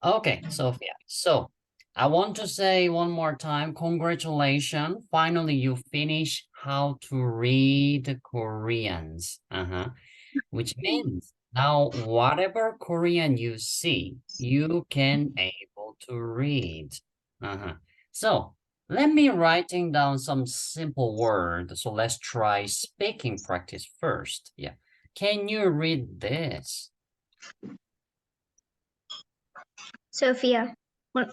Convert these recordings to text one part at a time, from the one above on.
Okay, Sophia. So I want to say one more time, congratulations. Finally, you finish how to read Koreans. Which means now whatever Korean you see, you can able to read. So let me writing down some simple words. So let's try speaking practice first. Yeah. Can you read this? Sophia. Well,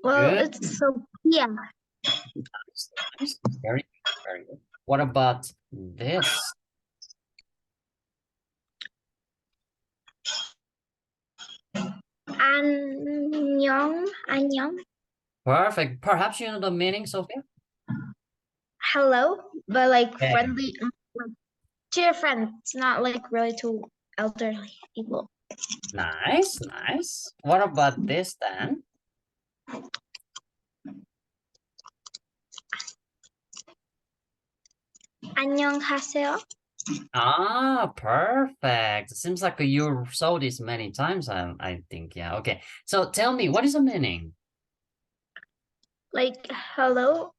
Good. it's Sophia. Nice, nice. Very good, very good. What about this? Annyeong. Perfect. Perhaps you know the meaning, Sophia? Hello, but like Yeah. friendly, like, to your friends, not like really to elderly people. Nice, nice. What about this then? 안녕하세요. Ah, perfect. Seems like you saw this many times, I think. Yeah, okay. So tell me, what is the meaning? Like hello.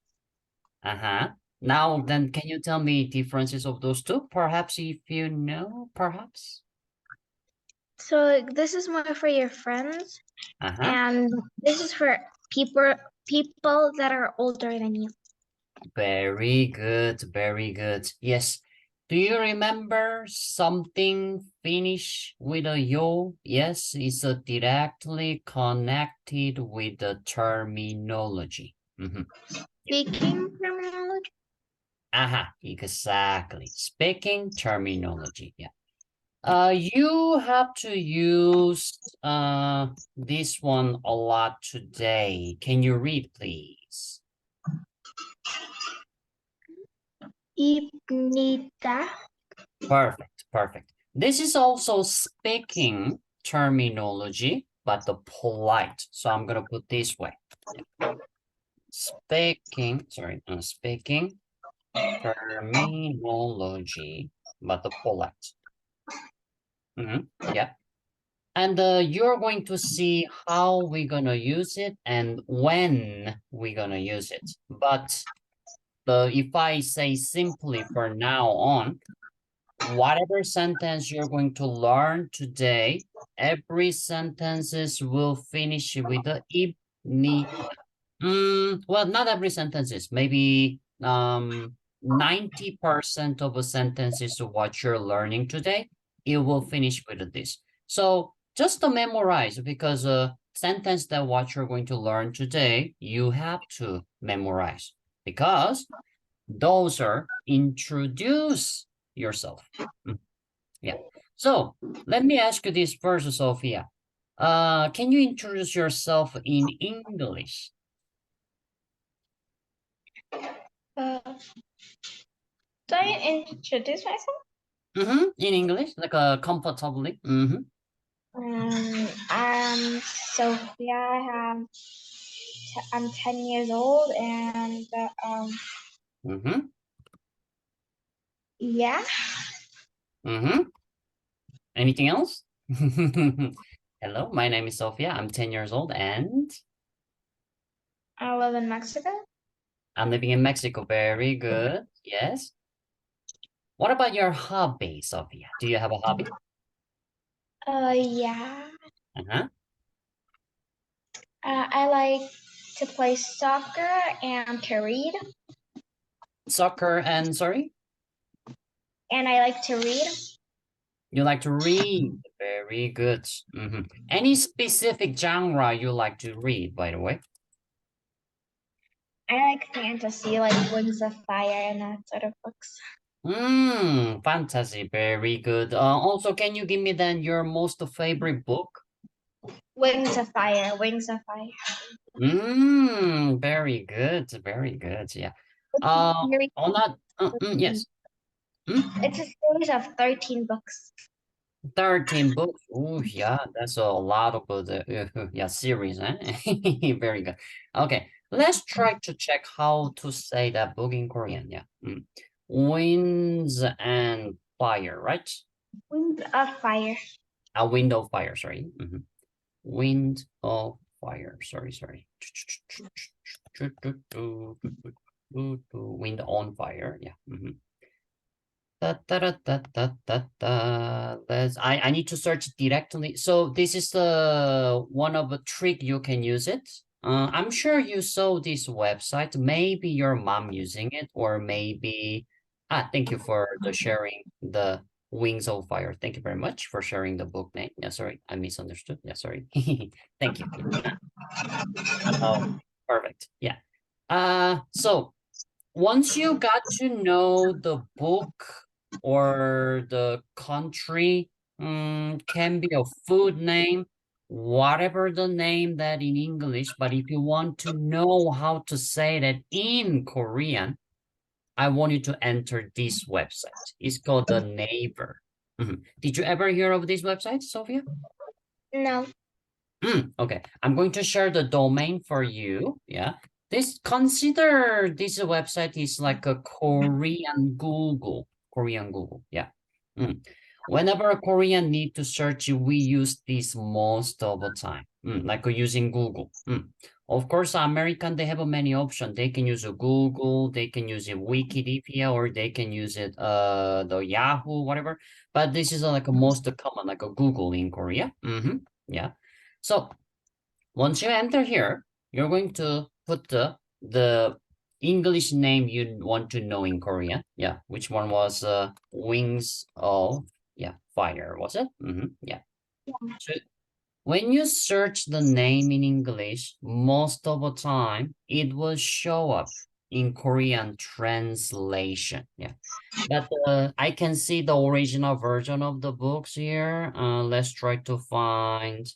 Now then, can you tell me differences of those two? Perhaps if you know, perhaps? So like, this is more for your friends, and this is for people that are older than you. Very good, very good. Yes. Do you remember something finish with a yo? Yes, it's directly connected with the terminology. Speaking terminology. Exactly. Speaking terminology. Yeah. You have to use this one a lot today. Can you read, please? 입니다. Perfect, perfect. This is also speaking terminology, but the polite. So I'm gonna put this way. Speaking terminology, but the polite. Yeah. And you're going to see how we're gonna use it and when we're gonna use it. But if I say simply for now on, whatever sentence you're going to learn today, every sentences will finish with the if, ni. Well, not every sentences. Maybe 90% of the sentences of what you're learning today, it will finish with this. So just to memorize, because sentence that what you're going to learn today, you have to memorize because those are introduce yourself. Yeah. So let me ask you this first, Sophia. Can you introduce yourself in English? Do I introduce myself? In English, like comfortably. I'm Sophia. I'm 10 years old, and yeah. Anything else? Hello, my name is Sophia. I'm 10 years old and I live in Mexico. I'm living in Mexico. Very good. Yes. What about your hobby, Sophia? Do you have a hobby? Yeah. Uh-huh. I like to play soccer and to read. Soccer and sorry? And I like to read. You like to read. Very good. Any specific genre you like to read, by the way? I like fantasy, like Wings of Fire and that sort of books. Fantasy. Very good. Also, can you give me then your most favorite book? Wings of Fire. Wings of Fire. Very good. Very good. Yeah. It's On that, yes. It's a series of 13 books. 13 books. Oh, yeah, that's a lot of the yeah, series, eh? Very good. Okay, let's try to check how to say that book in Korean. Yeah. Winds and fire, right? Wings of Fire. A wind of fire, sorry. Wind of fire. Sorry. Wind on fire. Yeah. I need to search directly. So this is the one of a trick you can use it. I'm sure you saw this website. Maybe your mom using it, or maybe thank you for the sharing the Wings of Fire. Thank you very much for sharing the book name. Yeah, sorry, I misunderstood. Yeah, sorry. Thank you. Oh, perfect. Yeah. So once you got to know the book or the country, can be a food name, whatever the name that in English, but if you want to know how to say that in Korean, I want you to enter this website. It's called the Neighbor. Did you ever hear of this website, Sophia? No. Okay, I'm going to share the domain for you. Yeah, consider this website is like a Korean Google. Korean Google. Yeah. Whenever a Korean need to search, we use this most of the time. Like using Google. Of course, American they have many options. They can use a Google, they can use a Wikipedia, or they can use it the Yahoo, whatever. But this is like a most common, like a Google in Korea. Yeah. So once you enter here, you're going to put the English name you want to know in Korean. Yeah, which one was Wings of Fire, was it? Yeah. So when you search the name in English, most of the time it will show up in Korean translation. Yeah. But I can see the original version of the books here. Let's try to find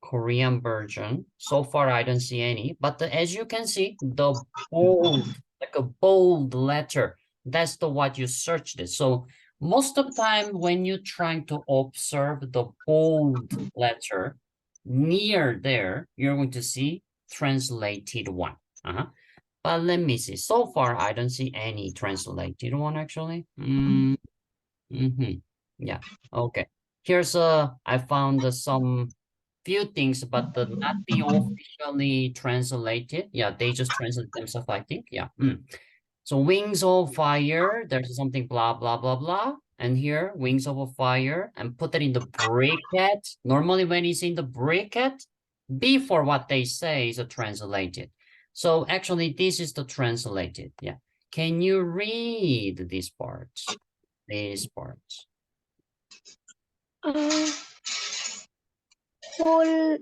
Korean version. So far, I don't see any. But as you can see, the bold, like a bold letter, that's the what you searched it. So most of the time, when you're trying to observe the bold letter near there, you're going to see translated one. But let me see. So far, I don't see any translated one actually. Yeah. Okay. Here's I found some few things, but not the officially translated. Yeah, they just translate themselves, I think. Yeah. So Wings of Fire, there's something blah blah blah blah. And here, Wings of a Fire, and put it in the bracket. Normally, when it's in the bracket, before what they say is a translated. So actually, this is the translated. Yeah. Can you read these parts? These parts. Whole.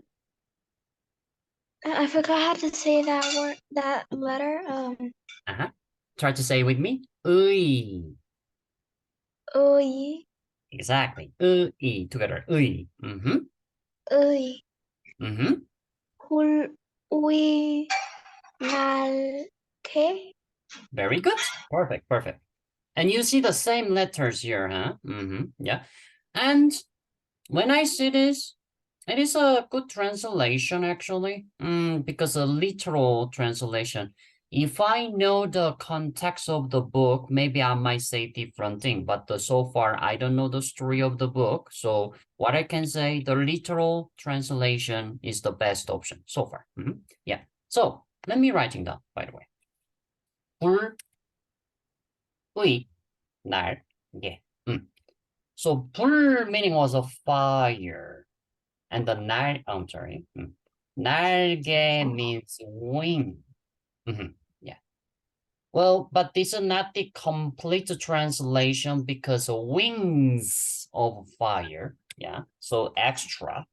I forgot how to say that word, that letter. Try to say it with me. 의. 의. Exactly. 의 together. 의. 의. 홀. 위. 날개. Very good. Perfect. And you see the same letters here, huh? Yeah. And when I see this, it is a good translation actually, because a literal translation. If I know the context of the book, maybe I might say different thing, but so far I don't know the story of the book. So what I can say, the literal translation is the best option so far. Yeah. So let me writing down, by the way. 불의, 날개. So 불 meaning was a fire. And the I'm sorry. 날개 means wing. Yeah. Well, but this is not the complete translation because wings of fire. Yeah. So extra.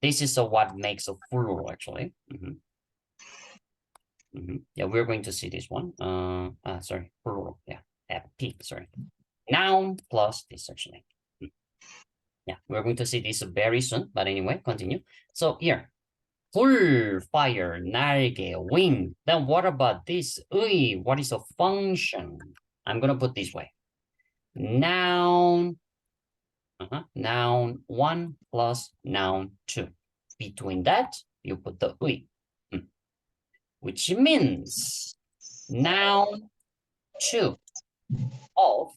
This is what makes a plural actually. Yeah, we're going to see this one. Sorry, plural. Yeah, P. Sorry. Noun plus this actually. Yeah, we're going to see this very soon. But anyway, continue. So here, 불, fire, 날개, wing. Then what about this? 의, what is a function? I'm going to put this way. Noun, noun 1 plus noun 2. Between that, you put the 의, which means noun 2 of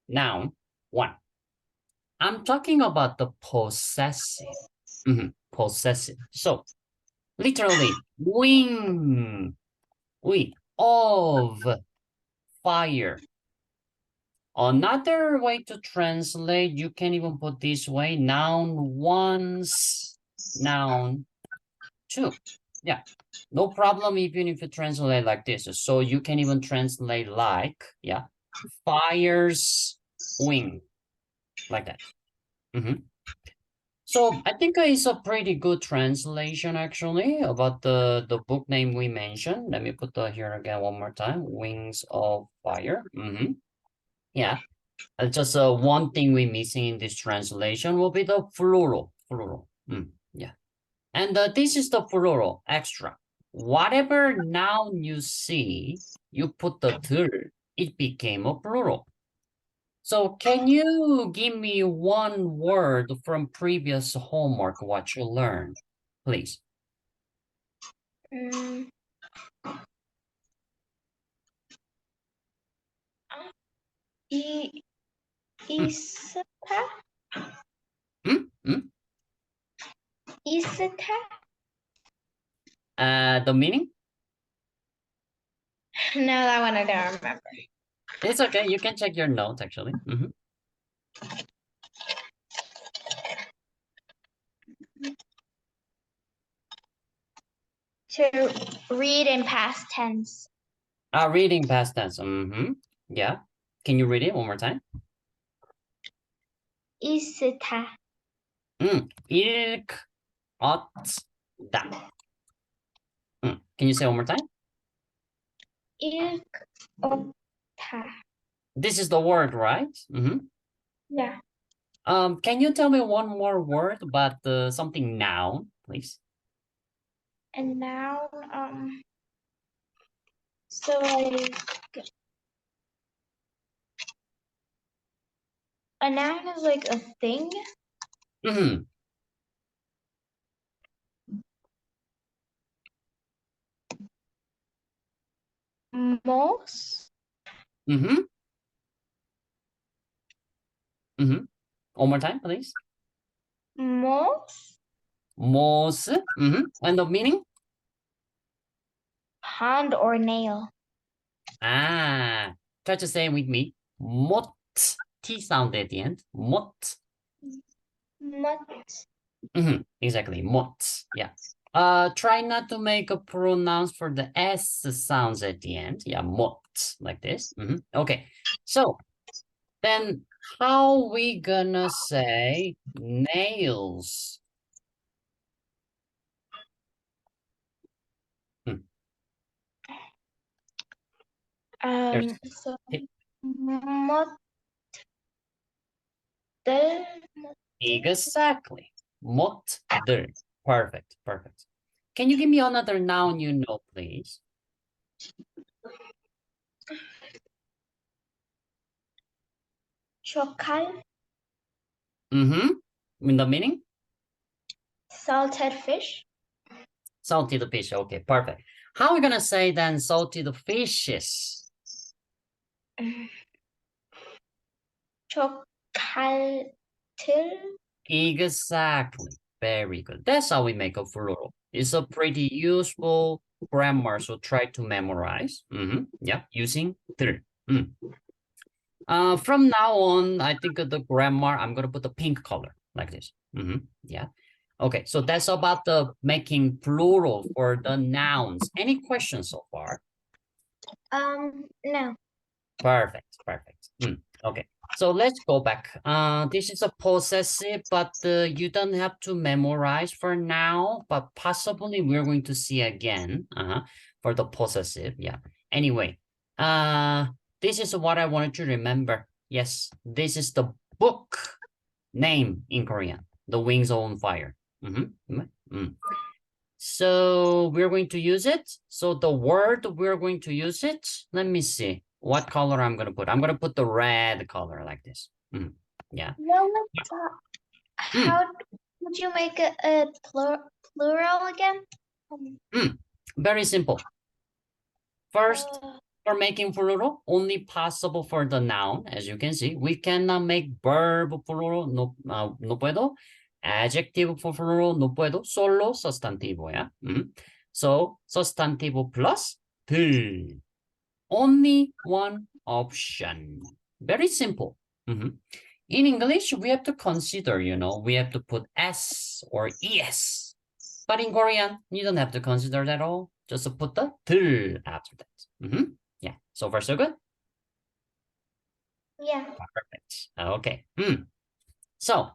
noun 1. I'm talking about the possessive. Possessive. So, literally, wing of fire. Another way to translate, you can even put this way, noun once, noun two. Yeah, no problem even if you translate like this. So you can even translate like, yeah, fire's wing, like that. So I think it's a pretty good translation actually about the book name we mentioned. Let me put that here again one more time. Wings of Fire. Yeah. Just one thing we're missing in this translation will be the plural. Plural. Yeah. And this is the plural extra. Whatever noun you see, you put the 들, it became a plural. So can you give me one word from previous homework, what you learned, please? Isata? Isata? The meaning? No, that one I don't remember. It's okay. You can check your notes, actually. To read in past tense. Reading past tense. Yeah. Can you read it one more time? 있다. 읽었다. Can you say one more time? 읽었다. This is the word, right? Yeah. Can you tell me one more word about something noun, please? A noun, so like a noun is like a thing. Most. One more time, please. Most. Most. And the meaning? Hand or nail. Try to say it with me. Mot. T sound at the end. Mot. Exactly. Mot. Yeah. Try not to make a pronounce for the S sounds at the end. Yeah, mot, like this. Okay. So then how we gonna say nails? So mot들. Exactly. Mot들. Perfect. Perfect. Can you give me another noun you know, please? Chokal. In the meaning? Salted fish. Salted fish. Okay, perfect. How are we gonna say then salted fishes? Chokaltil. Exactly. Very good. That's how we make a plural. It's a pretty useful grammar, so try to memorize. Yeah, using 들. From now on, I think the grammar, I'm gonna put the pink color like this. Yeah. Okay, so that's about the making plural for the nouns. Any questions so far? No. Perfect, perfect. Okay, so let's go back. This is a possessive, but you don't have to memorize for now, but possibly we're going to see again for the possessive. Yeah. Anyway, this is what I wanted to remember. Yes, this is the book name in Korean, The Wings on Fire. So we're going to use it. So the word we're going to use it, let me see what color I'm going to put. I'm going to put the red color like this. Yeah. How would you make a plural again? Very simple. First, For making plural, only possible for the noun, as you can see. We cannot make verb plural, no puedo. Adjective for plural, no puedo. Solo sustantivo야. So, sustantivo plus 들. Only one option. Very simple. In English, we have to consider, we have to put S or ES. But in Korean, you don't have to consider that at all. Just put the 들 after that. Yeah, so far so good? Yeah. Perfect. Okay. So,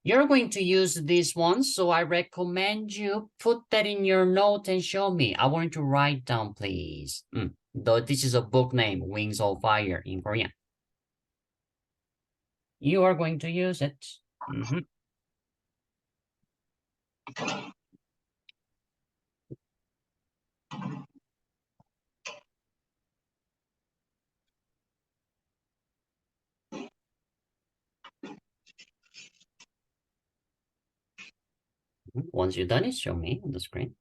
you're going to use this one, so I recommend you put that in your note and show me. I want you to write down, please. Though this is a book name, Wings of Fire in Korean. You are going to use it. Once you're done it, show me on the screen.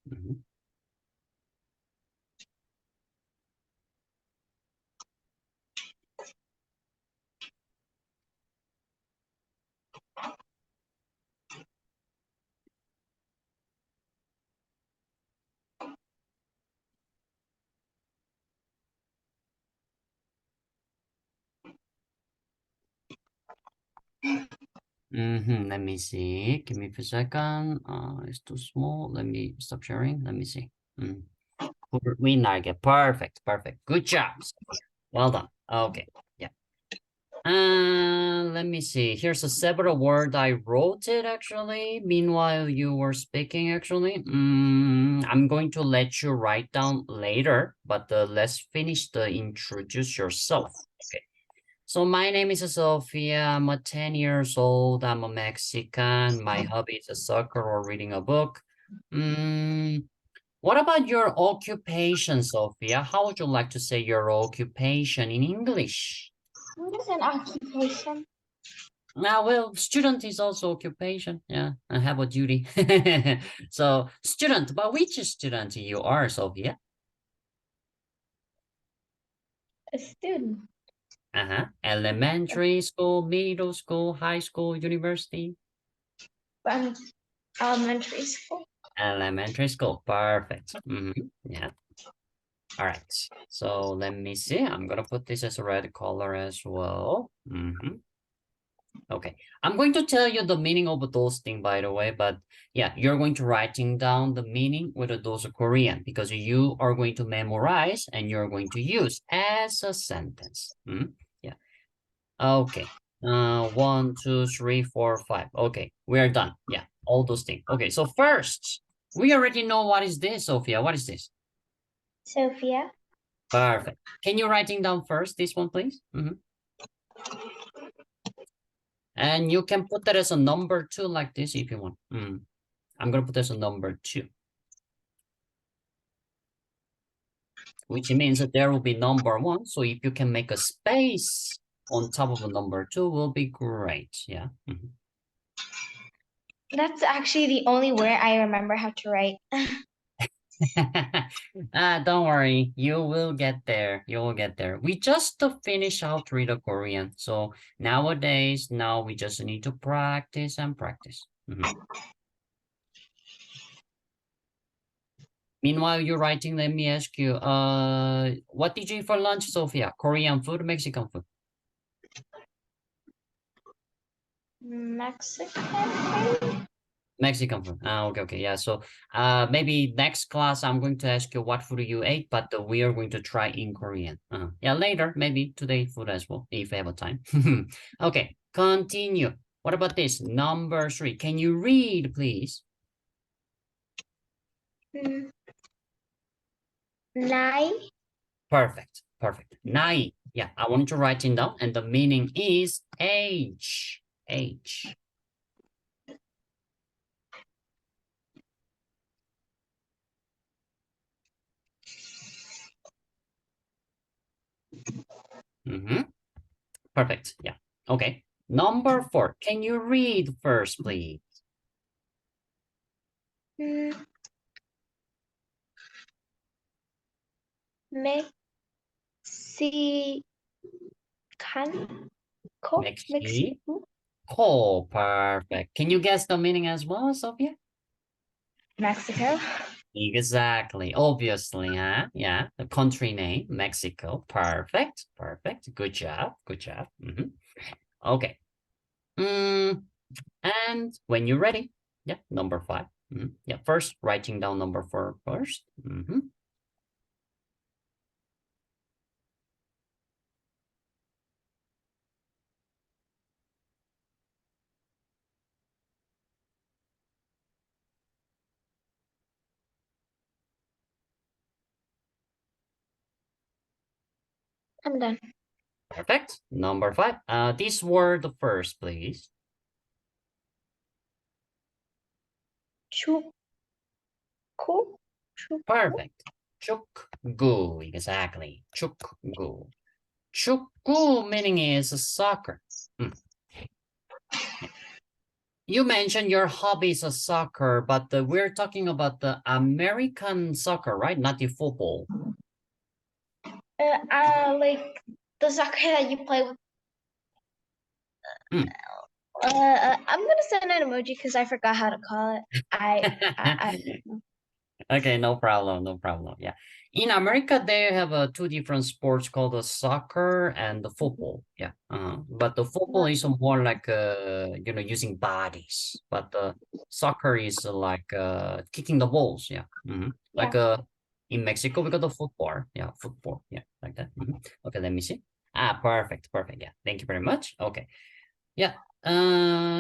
Let me see. Give me a second. It's too small. Let me stop sharing. Let me see. Perfect. Perfect. Good job. Well done. Okay. Yeah. Let me see. Here's a several word. I wrote it actually. Meanwhile, you were speaking actually. I'm going to let you write down later, but let's finish the introduce yourself. Okay. So my name is Sophia. I'm 10 years old. I'm a Mexican. My hobby is soccer or reading a book. What about your occupation, Sophia? How would you like to say your occupation in English? What is an occupation? Now, well, student is also occupation. Yeah, I have a duty. So student, but which student you are, Sophia? A student. Elementary school, middle school, high school, university? From elementary school. Elementary school, perfect. Yeah. All right. So let me see. I'm gonna put this as a red color as well. Okay. I'm going to tell you the meaning of those things, by the way, but yeah, you're going to writing down the meaning with those Korean because you are going to memorize and you're going to use as a sentence. Yeah. Okay. 1, 2, 3, 4, 5. Okay, we are done. Yeah, all those things. Okay, so first, we already know what is this, Sophia. What is this? Sophia. Perfect. Can you writing down first this one, please? And you can put that as a number 2 like this if you want. I'm going to put this as a number 2. Which means that there will be number 1. So if you can make a space on top of a number 2 will be great. Yeah. That's actually the only way I remember how to write. Don't worry, you will get there. You will get there. We just finish out read a Korean. So nowadays, now we just need to practice and practice. Meanwhile, you're writing, let me ask you, what did you eat for lunch, Sophia? Korean food, Mexican food? Mexican. Mexican food. Okay. Yeah. So maybe next class I'm going to ask you what food you ate, but we are going to try in Korean. Yeah, later, maybe today food as well, if you have time. Okay, continue. What about this? Number 3. Can you read, please? Nai. Perfect. Nai. Yeah, I want to write it down, and the meaning is age. Age. Perfect. Yeah. Okay. Number 4. Can you read first, please? Me. Mexico. Perfect. Can you guess the meaning as well, Sophia? Mexico. Exactly. Obviously, huh? Yeah. The country name, Mexico. Perfect. Perfect. Good job. Good job. Okay. And when you're ready, yeah, number 5. Yeah, first, writing down number 4 first. I'm done. Perfect. Number 5. This word first, please. Chukku. Perfect. Chukgu, exactly. Chukgu. Chukgu meaning is soccer. You mentioned your hobby is a soccer, but we're talking about the American soccer, right? Not the football. Like the soccer that you play with. I'm gonna send an emoji because I forgot how to call it. I Okay, no problem, no problem. Yeah. In America, they have 2 different sports called the soccer and the football. Yeah. But the football is more like, using bodies. But the soccer is like kicking the balls. Yeah. Like in Mexico, we got the football. Yeah, football. Yeah, like that. Okay, let me see. Perfect, perfect. Yeah, thank you very much. Okay. Yeah.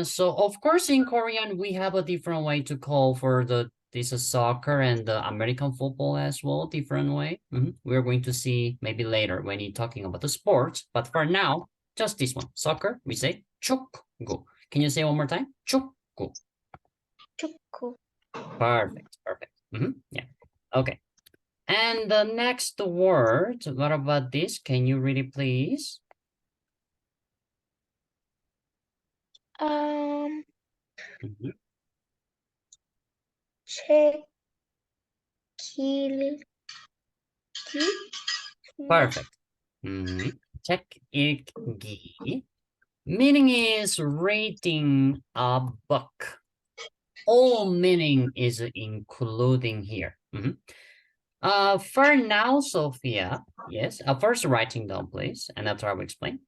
So of course in Korean we have a different way to call for this is soccer and the American football as well, different way. We're going to see maybe later when you're talking about the sports, but for now, just this one. Soccer, we say 축구. Can you say one more time? 축구. Chukku. Perfect, perfect. Yeah. Okay. And the next word, what about this? Can you read it, please? Mhm. Chekilgi. Perfect. Check 읽기. Meaning is reading a book. All meaning is including here. For now, Sophia, yes. First writing down, please, and after I will explain.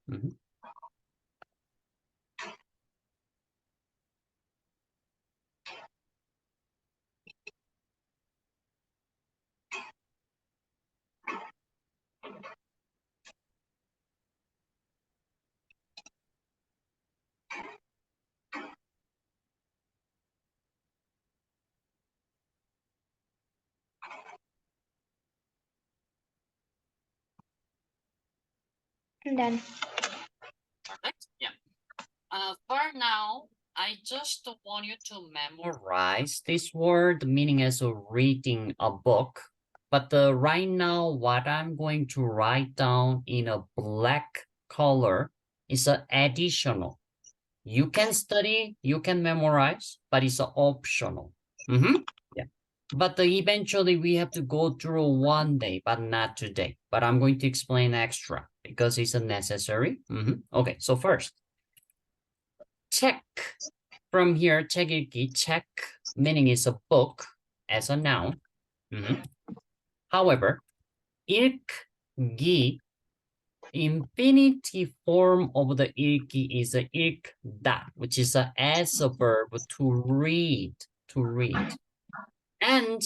I'm done. Perfect. Yeah. For now, I just want you to memorize this word, meaning as a reading a book. But right now, what I'm going to write down in a black color is an additional. You can study, you can memorize, but it's optional. Yeah. But eventually we have to go through one day, but not today. But I'm going to explain extra because it's a necessary. Okay, so first, check. From here, check 읽기, check meaning is a book as a noun. However, 읽기, infinitive form of the 읽기 is a 읽다, which is as a verb to read, to read. And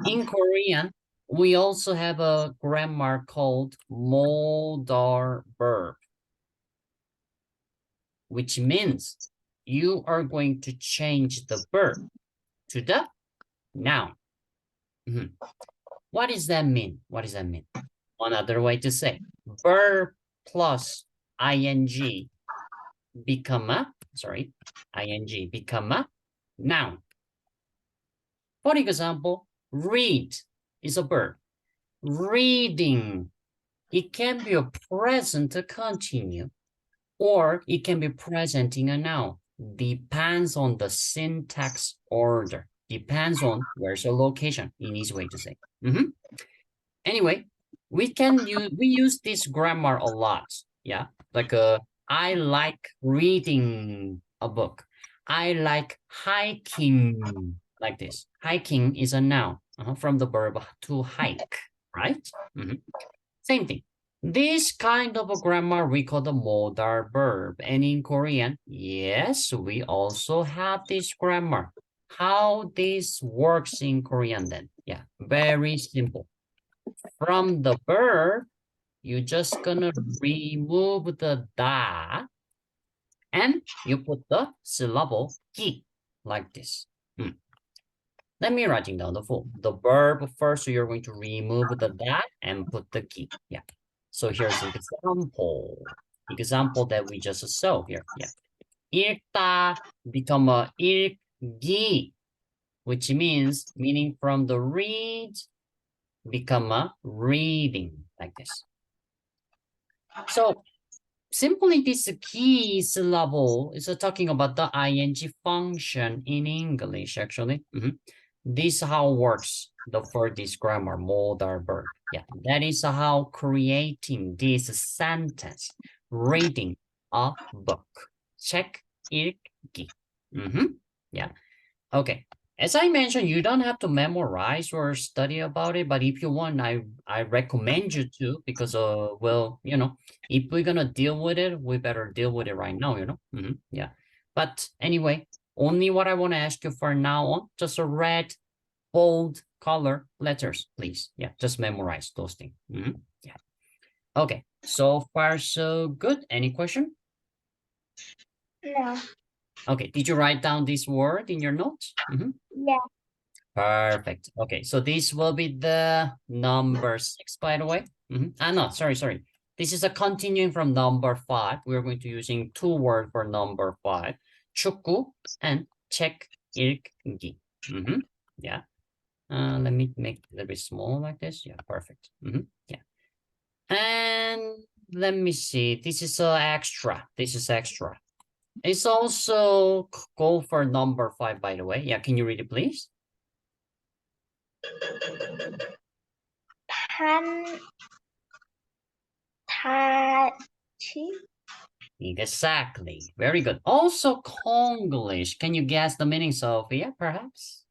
in Korean, we also have a grammar called modal verb, which means you are going to change the verb to the noun. What does that mean? What does that mean? Another way to say, verb plus ing become a, ing become a noun. For example, read is a verb. Reading, it can be a present continue, or it can be presenting a noun. Depends on the syntax order. Depends on where's the location, in easy way to say. Anyway, we use this grammar a lot. Yeah, like I like reading a book. I like hiking, like this. Hiking is a noun from the verb to hike, right? Same thing. This kind of a grammar we call the modal verb. And in Korean, yes, we also have this grammar. How this works in Korean then? Yeah, very simple. From the verb, you're just gonna remove the da and you put the syllable ki like this. Let me writing down the full. The verb first, so you're going to remove the that and put the ki. Yeah. So here's an example. Example that we just saw here. Yeah. 읽다 become a 읽기, which meaning from the read become a reading like this. So simply this key syllable is talking about the ing function in English, actually. This is how it works for this grammar, modal verb. Yeah, that is how creating this sentence, reading a book. Check 읽기. Yeah, okay. As I mentioned, you don't have to memorize or study about it, but if you want, I recommend you to, because well, you know, if we're gonna deal with it, we better deal with it right now, you know. Yeah. But anyway, only what I want to ask you for now on, just a red, bold color letters, please. Yeah, just memorize those things. Yeah. Okay. So far, so good. Any question? No. Okay. Did you write down this word in your notes? Yeah. Perfect. Okay, so this will be the number 6, by the way. No, sorry. This is a continuing from number 5. We're going to using 2 words for number 5. 축구 and 책 읽기. Yeah. Let me make it a little bit small like this. Yeah, perfect. Yeah. And let me see. This is extra. This is extra. It's also go for number 5, by the way. Yeah, can you read it, please? 판타지. Exactly. Very good. Also, Konglish. Can you guess the meaning, Sophia, perhaps?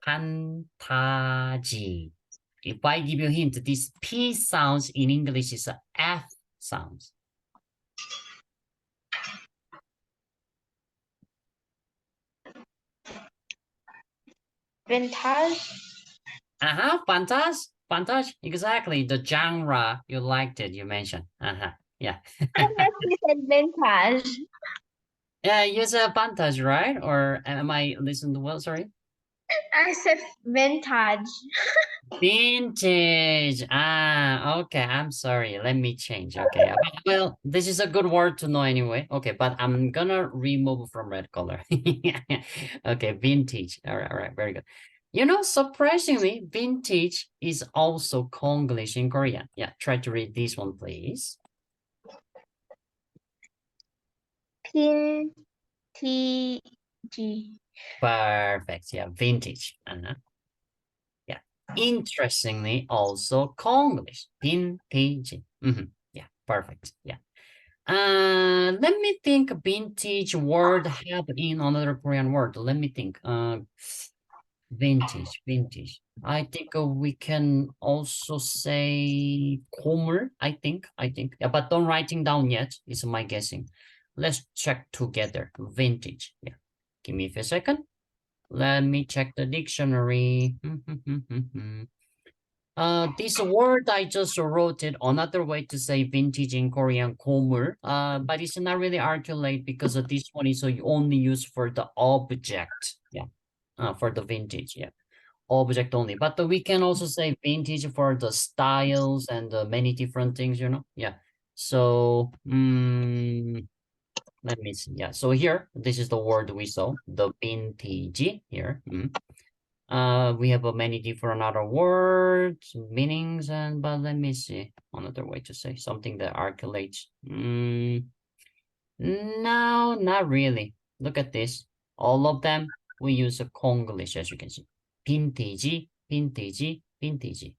Fantasy. If I give you a hint, this P sounds in English is a F sounds. Vintage. Fantasy. Exactly. The genre, you liked it, you mentioned. Yeah. You said vintage. Yeah, you said fantasy, right? Or am I listening well? Sorry. I said vintage. Vintage. Okay. I'm sorry. Let me change. Okay. Well, this is a good word to know anyway. Okay, but I'm gonna remove from red color. Okay, vintage. All right. Very good. You know, surprisingly, vintage is also Konglish in Korean. Yeah, try to read this one, please. Vintage. Perfect. Yeah, vintage. Yeah. Interestingly, also Konglish. Vintage. Yeah, perfect. Yeah. Let me think. Vintage word have in another Korean word. Let me think. Vintage. I think we can also say 고물. I think. Yeah, but don't writing down yet. It's my guessing. Let's check together. Vintage. Yeah. Give me a second. Let me check the dictionary. This word I just wrote it. Another way to say vintage in Korean, 고물. But it's not really articulate because of this one is only used for the object. Yeah. For the vintage. Yeah. Object only. But we can also say vintage for the styles and many different things. You know. Yeah. So let me see. Yeah. So here, this is the word we saw. The vintage here. We have many different other words, meanings, but let me see another way to say something that articulates. No, not really. Look at this. All of them we use a Konglish, as you can see. vintage, vintage, vintage.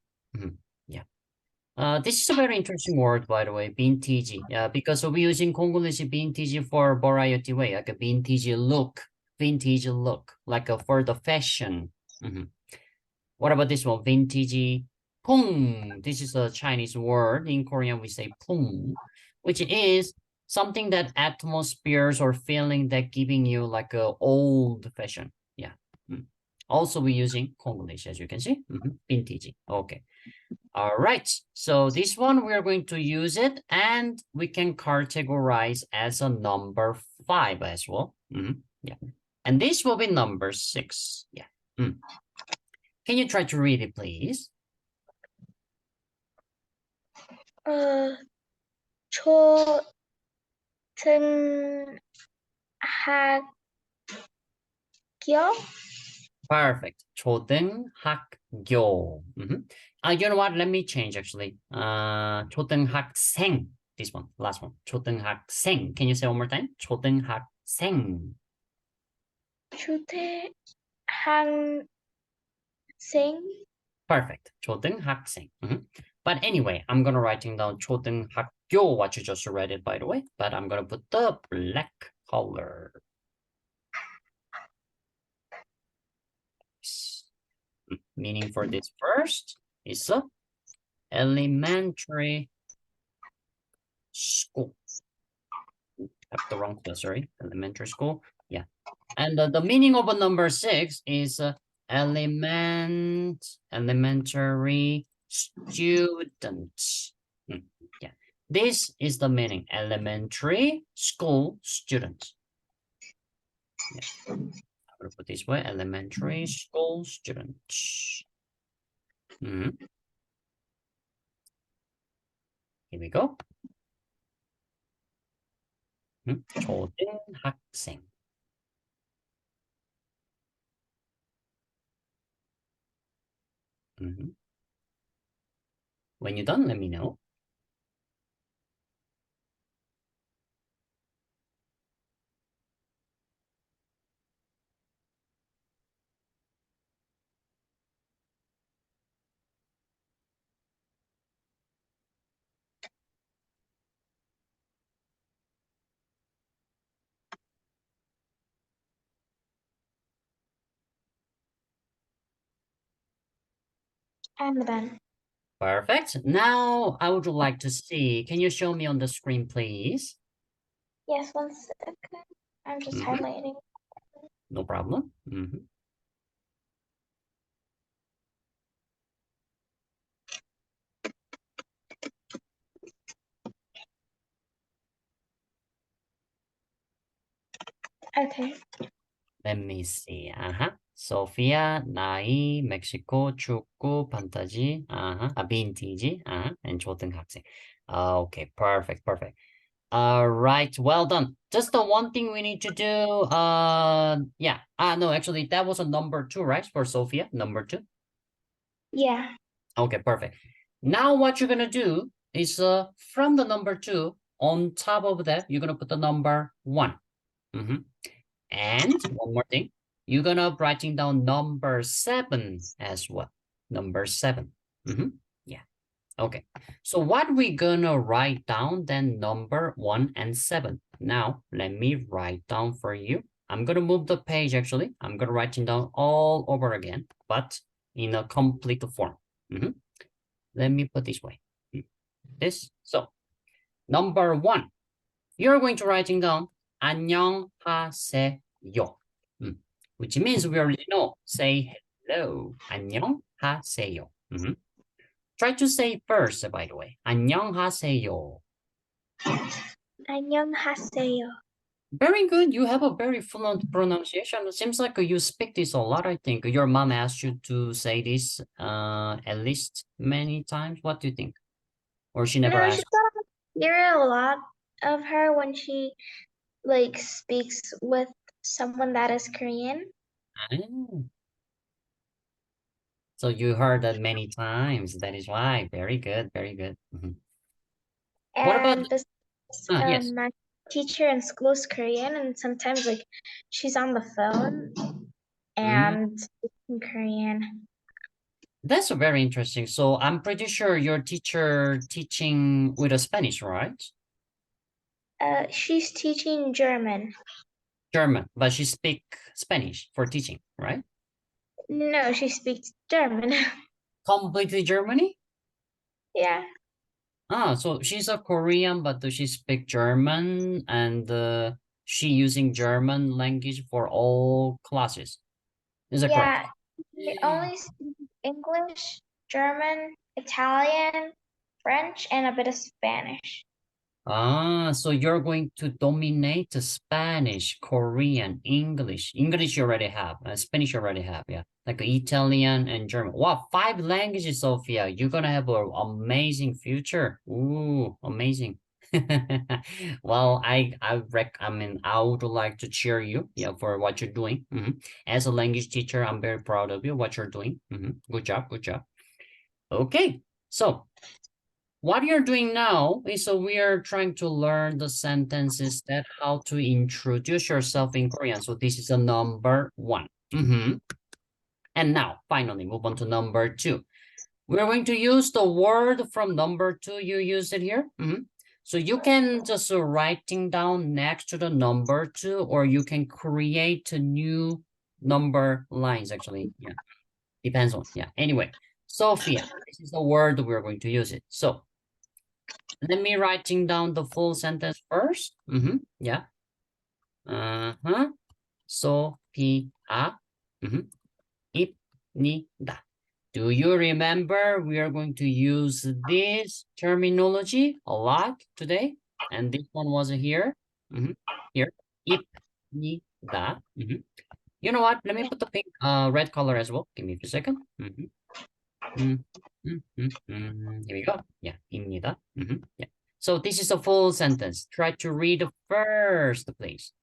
Yeah. This is a very interesting word, by the way, vintage. Yeah, because we're using Konglish vintage for a variety way, like a vintage look, like for the fashion. What about this one? Vintage pung. This is a Chinese word. In Korean, we say pung, which is something that atmospheres or feeling that giving you like a old fashion. Yeah. Also, we're using Konglish, as you can see. Vintage. Okay. All right. So this one, we are going to use it and we can categorize as a number 5 as well. Yeah. And this will be number 6. Yeah. Can you try to read it, please? 초등학교. Perfect. 초등학교. You know what? Let me change actually. 초등학생. This one, last one. 초등학생. Can you say one more time? 초등학생. 초등학생. Perfect. 초등학생. But anyway, I'm gonna writing down 초등학교, what you just read it, by the way. But I'm gonna put the black color. Meaning for this first is a elementary school. Have the wrong clue, sorry. Elementary school. Yeah. And the meaning of a number 6 is elementary students. Yeah. This is the meaning. Elementary school students. Yeah. I'm going to put this way. Elementary school students. Here we go. 초등학생. When you're done, let me know. I'm done. Perfect. Now I would like to see, can you show me on the screen, please? Yes, 1 second. I'm just highlighting. No problem. Okay. Let me see. Sophia, 나이, 멕시코, 축구, 판타지, 빈티지, and 초등학생. Okay, perfect, perfect. All right, well done. Just the one thing we need to do, yeah. No, actually, that was a number 2, right, for Sophia, number 2? Yeah. Okay, perfect. Now what you're gonna do is from the number 2, on top of that, you're gonna put the number 1. And one more thing, you're gonna writing down number 7 as well. Number 7. Yeah. Okay. So what we gonna write down then number 1 and 7. Now let me write down for you. I'm gonna move the page actually. I'm gonna writing down all over again, but in a complete form. Let me put this way. This. So number 1, you're going to writing down 안녕하세요. Which means we already know. Say hello. 안녕하세요. Try to say first, by the way. 안녕하세요. 안녕하세요. Very good. You have a very fluent pronunciation. It seems like you speak this a lot, I think. Your mom asked you to say this at least many times. What do you think? Or she never asked? You hear a lot of her when she like speaks with someone that is Korean. So you heard that many times. That is why. Very good. Very good. What about this? Yes. My teacher in school is Korean, and sometimes like she's on the phone. and in Korean. That's very interesting. So I'm pretty sure your teacher teaching with a Spanish, right? She's teaching German. German, but she speak Spanish for teaching, right? No, she speaks German. Completely Germany? Yeah. Ah, so she's a Korean, but does she speak German and she using German language for all classes? Is that correct? Yeah. She only speaks English, German, Italian, French, and a bit of Spanish. Ah, so you're going to dominate the Spanish, Korean, English. English you already have. Spanish you already have, yeah. Like Italian and German. Wow, 5 languages, Sophia. You're gonna have an amazing future. Ooh, amazing. Well, I mean, I would like to cheer you, yeah, for what you're doing. As a language teacher, I'm very proud of you, what you're doing. Good job, good job. Okay, so what you're doing now is we are trying to learn the sentences that how to introduce yourself in Korean. So this is a number 1. And now, finally, move on to number 2. We're going to use the word from number 2. You use it here. So you can just writing down next to the number 2, or you can create a new number lines, actually. Yeah, depends on, yeah. Anyway, Sophia, this is the word we're going to use it. So let me writing down the full sentence first. Yeah. Sophia. 입니다. Do you remember we are going to use this terminology a lot today? And this one was here. Here. 입니다. You know what? Let me put the pink, red color as well. Give me a second. Here we go. Yeah, 입니다. Yeah. So this is a full sentence. Try to read the first, please.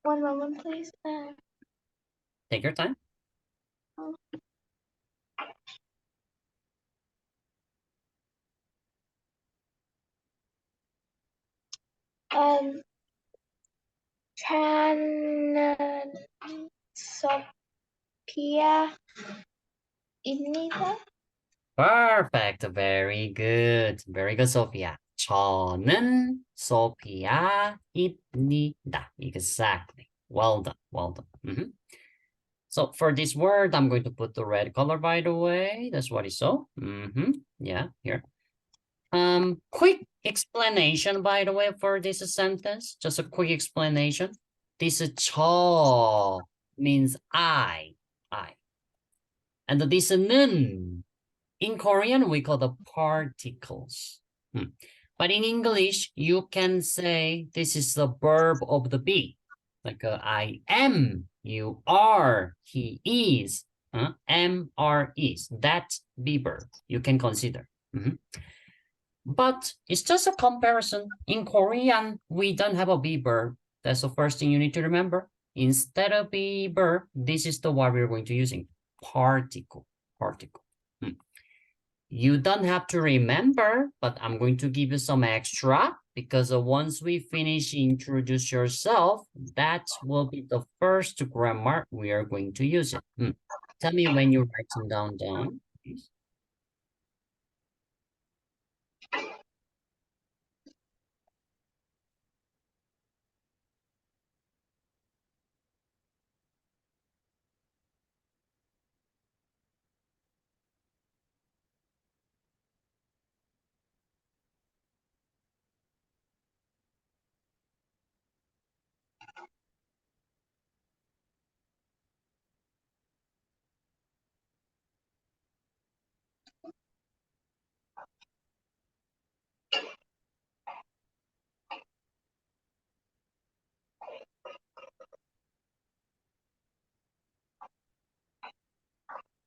One moment, please. Take your time. Sophia 입니다. Perfect. Very good. Very good, Sophia. 저는 소피아입니다. Exactly. Well done. Well done. So for this word, I'm going to put the red color, by the way. That's what is so. Yeah, here. Quick explanation, by the way, for this sentence. Just a quick explanation. This 저 means I. And this 는, in Korean, we call the particles. But in English, you can say this is the verb of the be. Like I am, you are, he is, am, are, is. That be verb you can consider. But it's just a comparison. In Korean, we don't have a be verb. That's the first thing you need to remember. Instead of be verb, this is the what we're going to using. Particle. You don't have to remember, but I'm going to give you some extra because once we finish introduce yourself, that will be the first grammar we are going to use it. Tell me when you're writing down, please.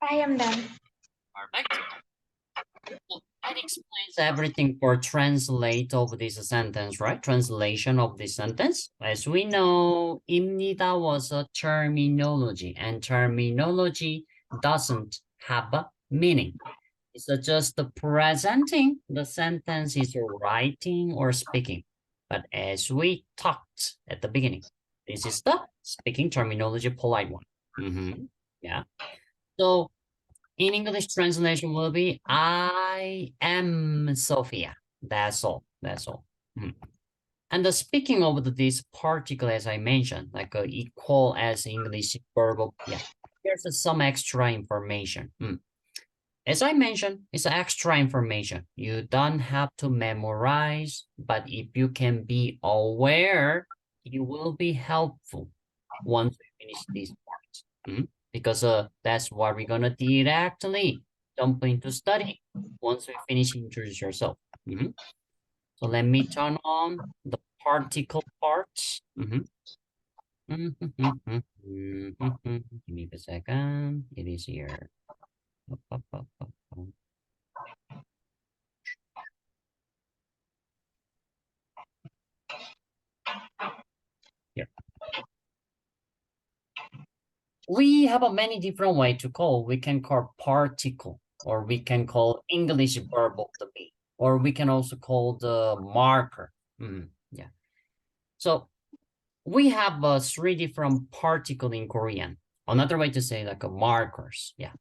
I am done. Perfect. Well, that explains everything for translate of this sentence, right? Translation of this sentence. As we know, 입니다 was a terminology, and terminology doesn't have a meaning. It's just presenting the sentence is writing or speaking. But as we talked at the beginning, this is the speaking terminology, polite one. Yeah. So in English translation will be, I am Sophia. That's all. That's all. And the speaking of this particle, as I mentioned, like equal as English verbal. Yeah. There's some extra information. As I mentioned, it's extra information. You don't have to memorize, but if you can be aware, it will be helpful once we finish this part. Because that's what we're gonna directly jump into study once we finish introduce yourself. So let me turn on the particle part. Give me a second. It is here. Here. We have a many different way to call. We can call particle, or we can call English verb of the be, or we can also call the marker. Yeah. So we have 3 different particle in Korean. Another way to say like markers. Yeah.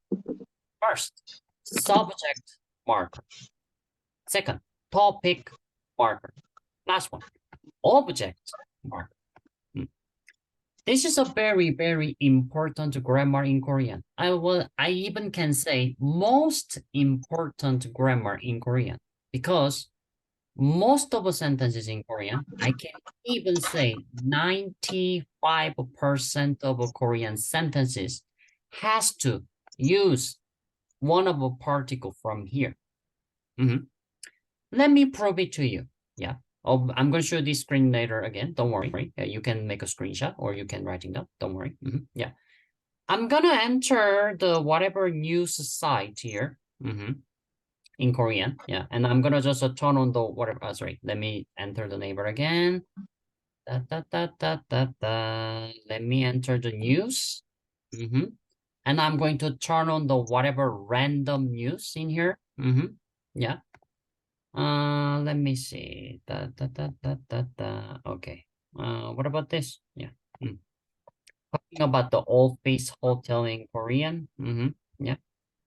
First, subject marker. Second, topic marker. Last one, object marker. This is a very, very important grammar in Korean. I even can say most important grammar in Korean, because most of the sentences in Korean, I can even say 95% of Korean sentences has to use one of a particle from here. Let me prove it to you. Yeah. Oh, I'm going to show this screen later again. Don't worry. You can make a screenshot or you can write it down. Don't worry. Yeah. I'm going to enter the whatever news site here in Korean. Yeah. And I'm going to just turn on the whatever. Sorry. Let me enter the neighbor again. Let me enter the news. And I'm going to turn on the whatever random news in here. Yeah. Let me see. Okay. What about this? Yeah. Talking about the old face hotel in Korean. Yeah.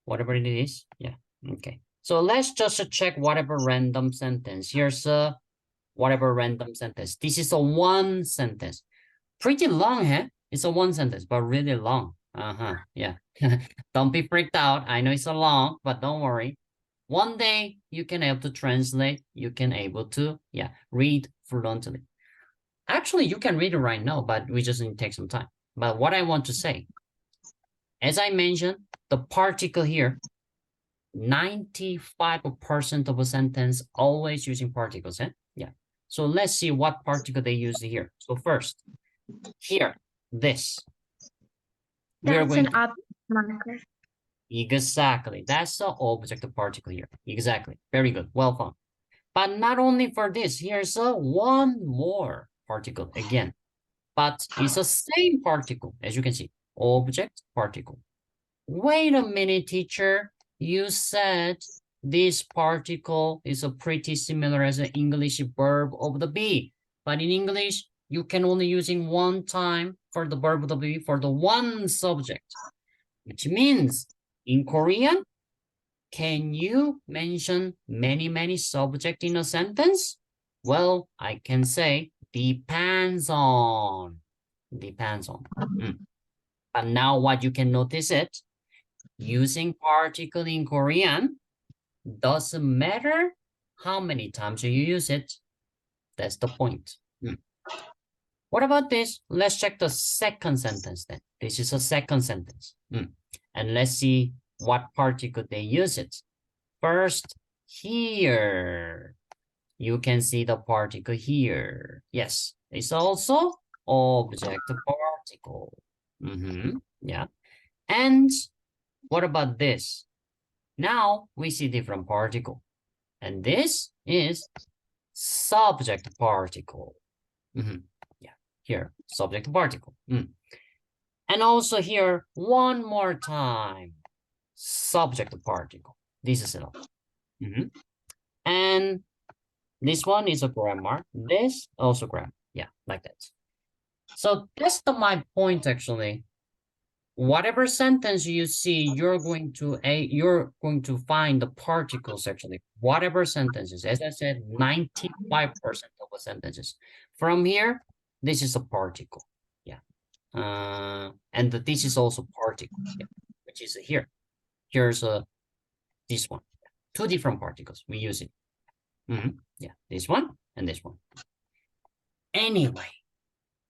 Whatever it is. Yeah. Okay. So let's just check whatever random sentence. Here's a whatever random sentence. This is a one sentence. Pretty long, huh? It's a one sentence, but really long. Yeah. Don't be freaked out. I know it's a long, but don't worry. One day you can able to translate, you can able to, yeah, read fluently. Actually, you can read it right now, but we just need to take some time. But what I want to say, as I mentioned, the particle here, 95% of a sentence always using particles, eh? Yeah. So let's see what particle they use here. So first, here, this. That's an object marker. Exactly. That's the object particle here. Exactly. Very good. Well found. But not only for this, here's one more particle again. But it's the same particle, as you can see. Object particle. Wait a minute, teacher. You said this particle is pretty similar as an English verb of the be. But in English, you can only using one time for the verb of the be for the one subject. Which means in Korean, can you mention many subjects in a sentence? Well, I can say depends on. Depends on. But now what you can notice it, using particle in Korean, doesn't matter how many times you use it. That's the point. What about this? Let's check the second sentence then. This is a second sentence. And let's see what particle they use it. First, here. You can see the particle here. Yes, it's also object particle. Yeah. And what about this? Now we see different particle. And this is subject particle. Yeah, here, subject particle. And also here, one more time, subject particle. This is it all. And This one is a grammar. This also grammar. Yeah, like that. So that's my point actually. Whatever sentence you see, you're going to find the particles actually. Whatever sentences, as I said, 95% of the sentences. From here, this is a particle. Yeah. And this is also particle, yeah, which is here. Here's this one. Two different particles. We use it. Yeah, this one and this one. Anyway,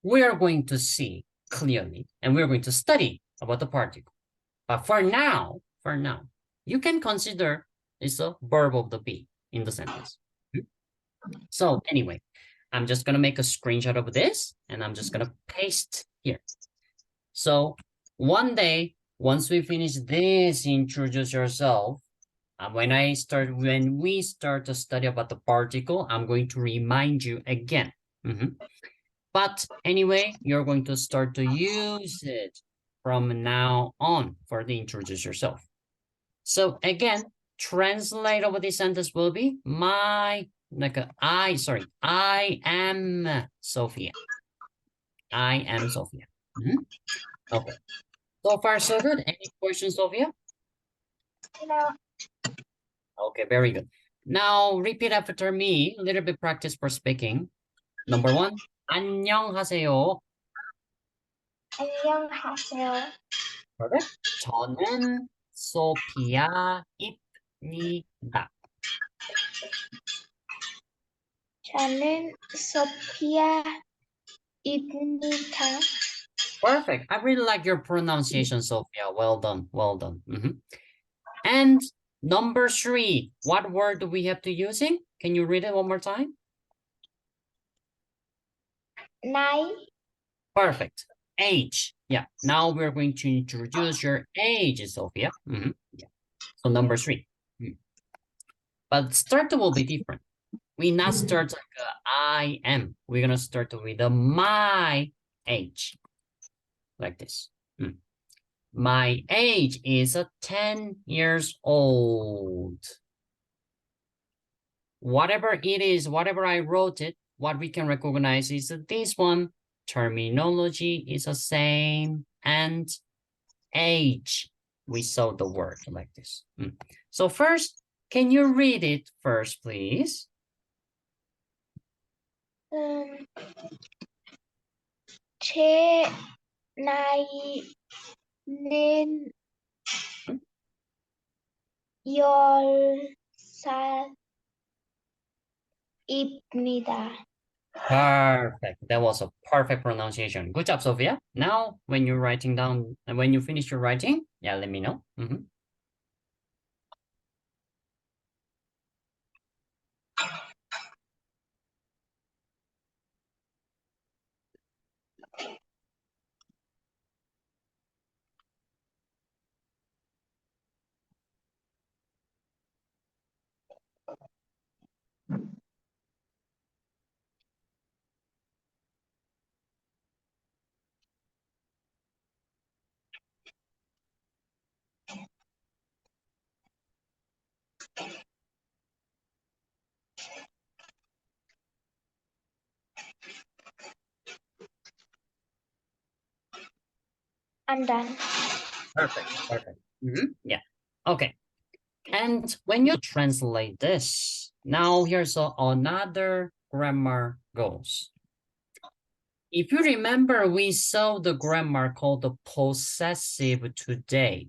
we are going to see clearly, and we're going to study about the particle. But for now, you can consider it's a verb of the be in the sentence. So anyway, I'm just gonna make a screenshot of this, and I'm just gonna paste here. So one day, once we finish this, introduce yourself. When we start to study about the particle, I'm going to remind you again. But anyway, you're going to start to use it from now on for the introduce yourself. So again, translate over this sentence will be I am Sophia. I am Sophia. Okay. So far, so good. Any questions, Sophia? No. Okay, very good. Now, repeat after me. A little bit practice for speaking. Number one, 안녕하세요. 안녕하세요. Perfect. 저는 소피아입니다. 저는 소피아입니다. Perfect. I really like your pronunciation, Sophia. Well done. Well done. And number three, what word do we have to using? Can you read it one more time? 나이. Perfect. Age. Yeah. Now we're going to introduce your age, Sophia. Yeah. So number three. But start will be different. We not start like I am. We're gonna start with my age. Like this. My age is 10 years old. Whatever it is, whatever I wrote it, what we can recognize is that this one, terminology is the same, and age, we saw the word like this. So first, can you read it first, please? 제 나이는 10살입니다. Perfect. That was a perfect pronunciation. Good job, Sophia. Now, when you're writing down, and when you finish your writing, yeah, let me know. I'm done. Perfect. Perfect. Yeah. Okay. And when you translate this, now here's another grammar goes. If you remember, we saw the grammar called the possessive today,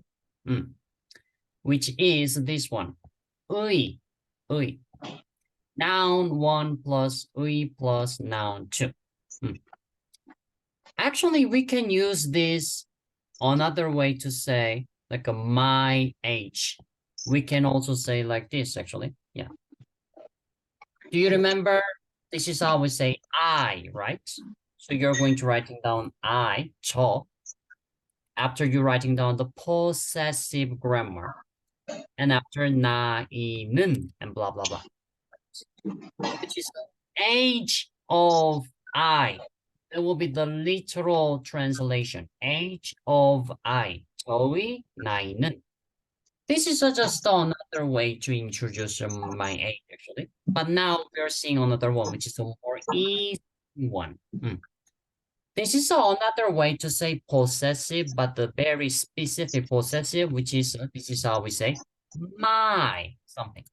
which is this one, 의. Noun 1 plus 의 plus noun 2. Actually, we can use this another way to say like a my age. We can also say like this actually. Yeah. Do you remember? This is how we say I, right? So you're going to writing down I, 저. After you're writing down the possessive grammar. And after 나이는 and blah, blah, blah. Which is the age of I. That will be the literal translation. Age of I. 저의 나이는. This is just another way to introduce my age, actually. But now we're seeing another one, which is a more easy one. This is another way to say possessive, but the very specific possessive, which is, this is how we say, my something.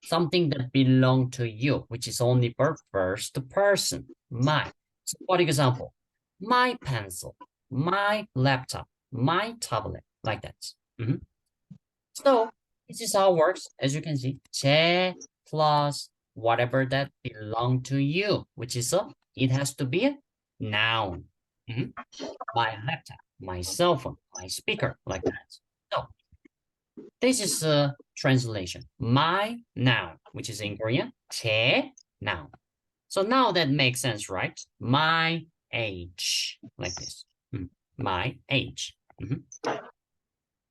Something that belong to you, which is only for first person, my. So for example, my pencil, my laptop, my tablet, like that. So this is how it works. As you can see, 제 plus whatever that belong to you, which is it has to be a noun. My laptop, my cell phone, my speaker, like that. So this is a translation. My noun, which is in Korean, 제 noun. So now that makes sense, right? My age, like this. My age.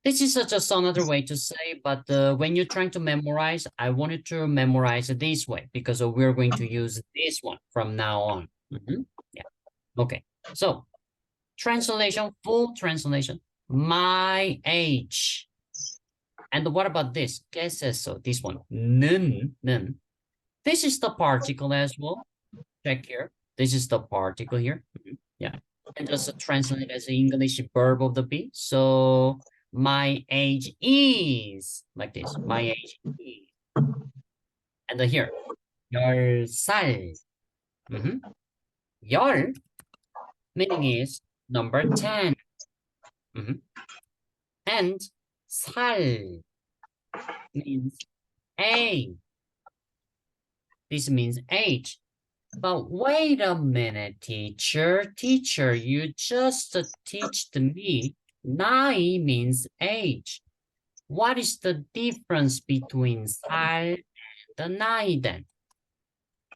This is just another way to say, but when you're trying to memorize, I wanted to memorize it this way because we're going to use this one from now on. Yeah. Okay. So translation, full translation. My age. And what about this? ¿Qué es eso? This one. 는. This is the particle as well. Check here. This is the particle here. Yeah. And just translate it as the English verb of the be. So my age is like this. My age is. And here, 10살. 열 meaning is number 10. And 살 means age. This means age. But wait a minute, teacher. Teacher, you just teached me 나이 means age. What is the difference between 살 and 나이 then?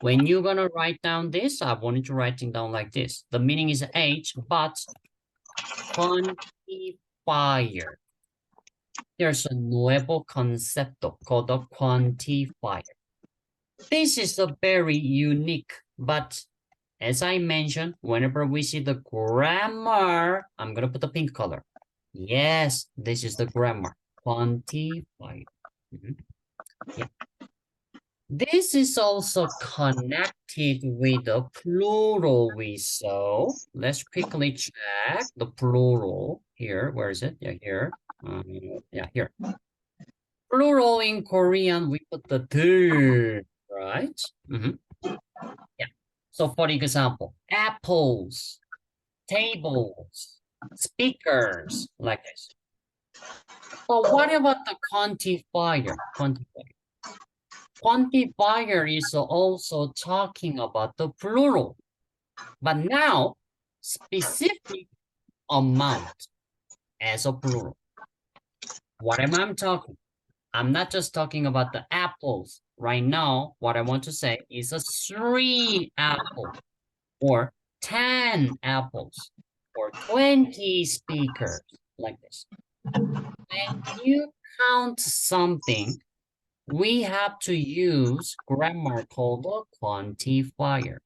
When you're going to write down this, I want you to write it down like this. The meaning is age, but quantifier. There's a nuevo concepto called a quantifier. This is a very unique, but as I mentioned, whenever we see the grammar, I'm going to put the pink color. Yes, this is the grammar, quantifier. Yeah. This is also connected with the plural we saw. Let's quickly check the plural here. Where is it? Yeah, here. Yeah, here. Plural in Korean, we put the 들, right? Yeah. So for example, apples, tables, speakers, like this. But what about the quantifier? Quantifier is also talking about the plural, but now specific amount as a plural. What am I talking? I'm not just talking about the apples. Right now, what I want to say is 3 apples, or 10 apples, or 20 speakers, like this. When you count something, we have to use grammar called a quantifier.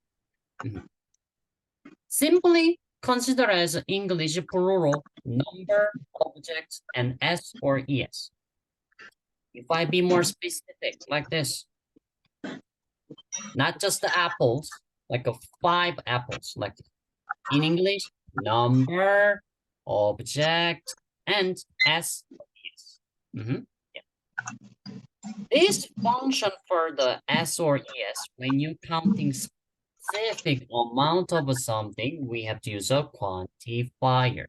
Simply consider as English plural number, object, and S or ES. If I be more specific, like this, not just the apples, like 5 apples, like this. In English, number, object, and S or ES. Yeah. This function for the S or ES, when you're counting specific amount of something, we have to use a quantifier.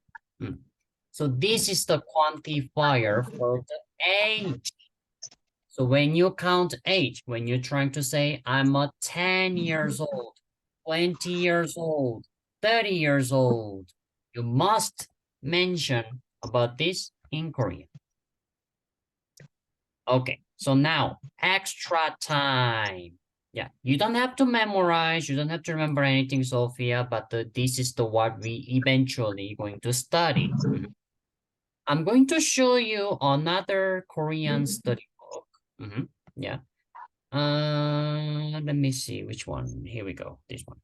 So this is the quantifier for the age. So when you count age, when you're trying to say, I'm 10 years old, 20 years old, 30 years old, you must mention about this in Korean. Okay, so now extra time. Yeah, you don't have to memorize, you don't have to remember anything, Sophia, but this is the what we eventually going to study. I'm going to show you another Korean study book. Yeah. Let me see which one. Here we go. This one.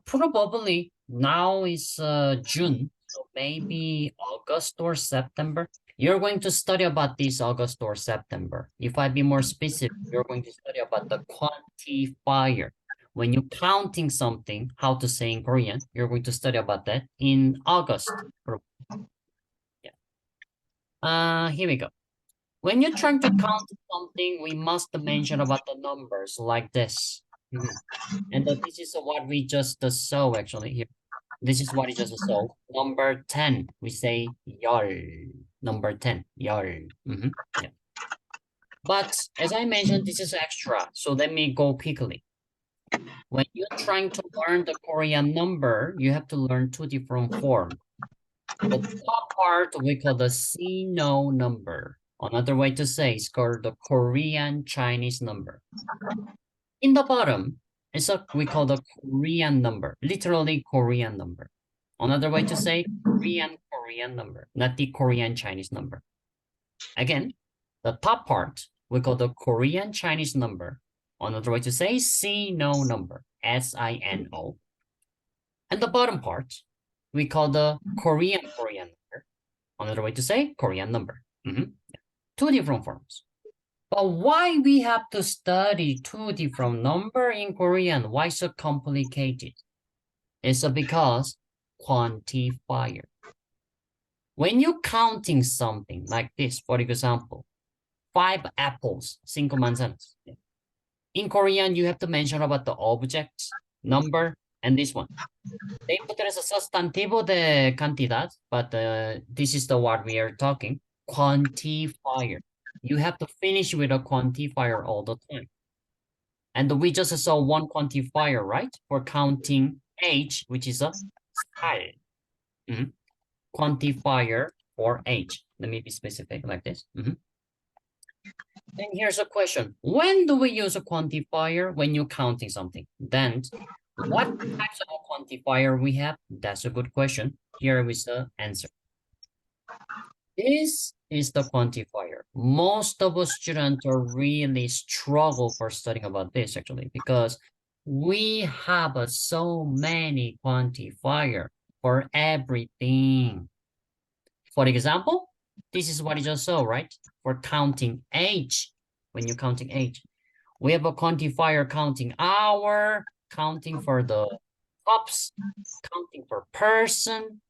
Probably now is June. So maybe August or September. You're going to study about this August or September. If I be more specific, you're going to study about the quantifier. When you're counting something, how to say in Korean, you're going to study about that in August. Yeah. Here we go. When you're trying to count something, we must mention about the numbers like this. And this is what we just saw actually here. This is what we just saw. Number 10, we say 열. Number 10, 열. Yeah. But as I mentioned, this is extra. So let me go quickly. When you're trying to learn the Korean number, you have to learn two different forms. The top part we call the Sino number. Another way to say is called the Korean Chinese number. In the bottom, we call the Korean number, literally Korean number. Another way to say Korean number, not the Korean Chinese number. Again, the top part we call the Korean Chinese number. Another way to say Sino number, Sino. And the bottom part we call the Korean number. Another way to say Korean number. Two different forms. But why we have to study two different number in Korean? Why so complicated? It's because quantifier. When you're counting something like this, for example, 5 apples, 5 manzanas. In Korean, you have to mention about the object, number, and this one. De interesa sustantivo de cantidad, but this is the what we are talking. Quantifier. You have to finish with a quantifier all the time. And we just saw one quantifier, right? For counting age, which is a 살. Quantifier for age. Let me be specific like this. Then here's a question. When do we use a quantifier? When you're counting something. Then what types of quantifier we have? That's a good question. Here is the answer. This is the quantifier. Most of us students are really struggle for studying about this actually, because we have so many quantifier for everything. For example, this is what you just saw, right? For counting age, when you're counting age, we have a quantifier counting hour, counting for the cups, counting for person,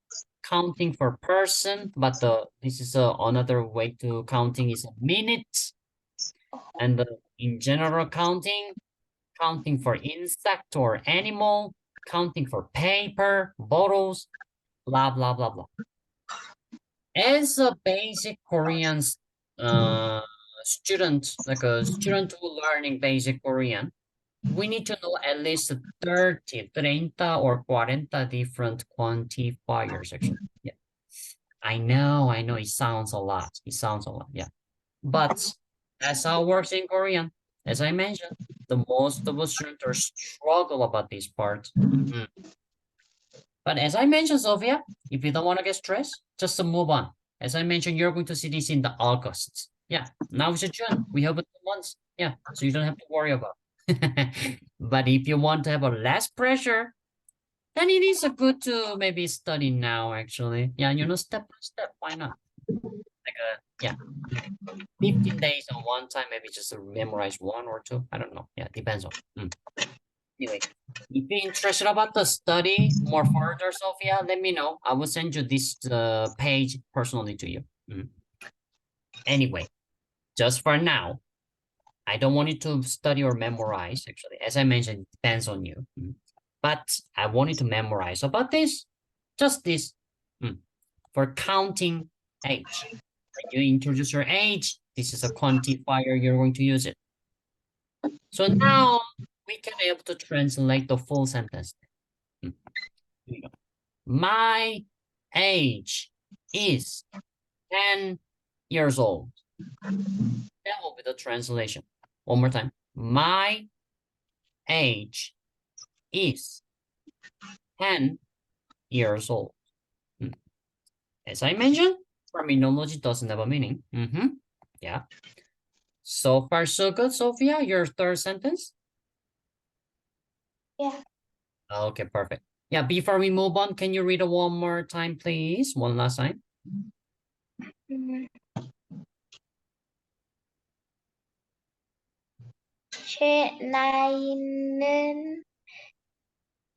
but this is another way to counting is a minute. And in general counting for insect or animal, counting for paper, bottles, blah, blah, blah, blah. As a basic Korean student, like a student who learning basic Korean, we need to know at least 30 or 40 different quantifiers actually. Yeah. I know, it sounds a lot. Yeah. But that's how it works in Korean. As I mentioned, the most of us students struggle about this part. But as I mentioned, Sophia, if you don't want to get stressed, just to move on. As I mentioned, you're going to see this in the August. Yeah, now it's June. We have 2 months. Yeah, so you don't have to worry about. But if you want to have a less pressure, then it is a good to maybe study now, actually. Yeah, step by step. Why not? Like 15 days on one time, maybe just to memorize 1 or 2. I don't know. Yeah, depends on. Anyway, if you're interested about the study more further, Sophia, let me know. I will send you this page personally to you. Anyway, just for now, I don't want you to study or memorize, actually. As I mentioned, it depends on you. But I want you to memorize about this, just this, for counting age. When you introduce your age, this is a quantifier, you're going to use it. So now we can be able to translate the full sentence. My age is 10 years old. That will be the translation. One more time. My age is 10 years old. As I mentioned, terminology doesn't have a meaning. Yeah. So far, so good, Sophia. Your third sentence? Yeah. Okay, perfect. Yeah, before we move on, can you read it one more time, please? One last time. 제 나이는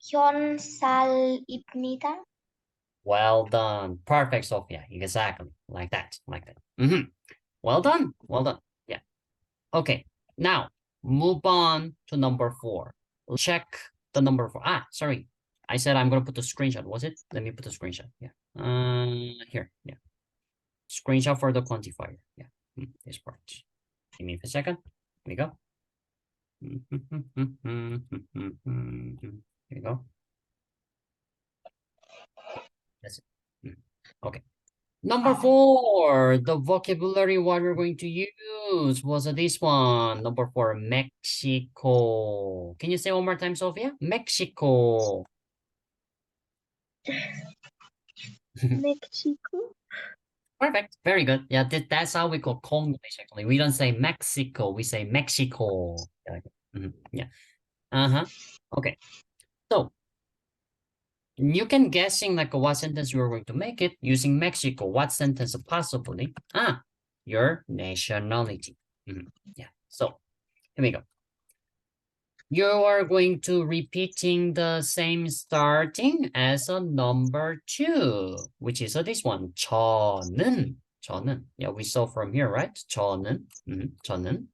10살입니다. Well done. Perfect, Sophia. Exactly. Like that. Like that. Well done. Well done. Yeah. Okay. Now, move on to number 4. Check the number 4. Ah, sorry. I said I'm going to put the screenshot. Was it? Let me put the screenshot. Yeah. Here. Yeah. Screenshot for the quantifier. Yeah. This part. Give me a second. Here we go. Here we go. That's it. Okay. Number 4, the vocabulary what we're going to use was this one. Number 4, Mexico. Can you say one more time, Sophia? Mexico. Mexico. Perfect. Very good. Yeah, that's how we call Conglish, actually. We don't say Mexico. We say Mexico. Yeah. Uh-huh. Okay. So, you can guessing like what sentence you're going to make it using Mexico. What sentence possibly? Your nationality. Yeah. So here we go. You are going to repeating the same starting as a number 2, which is this one. 저는. 저는. Yeah, we saw from here, right? 저는. 저는.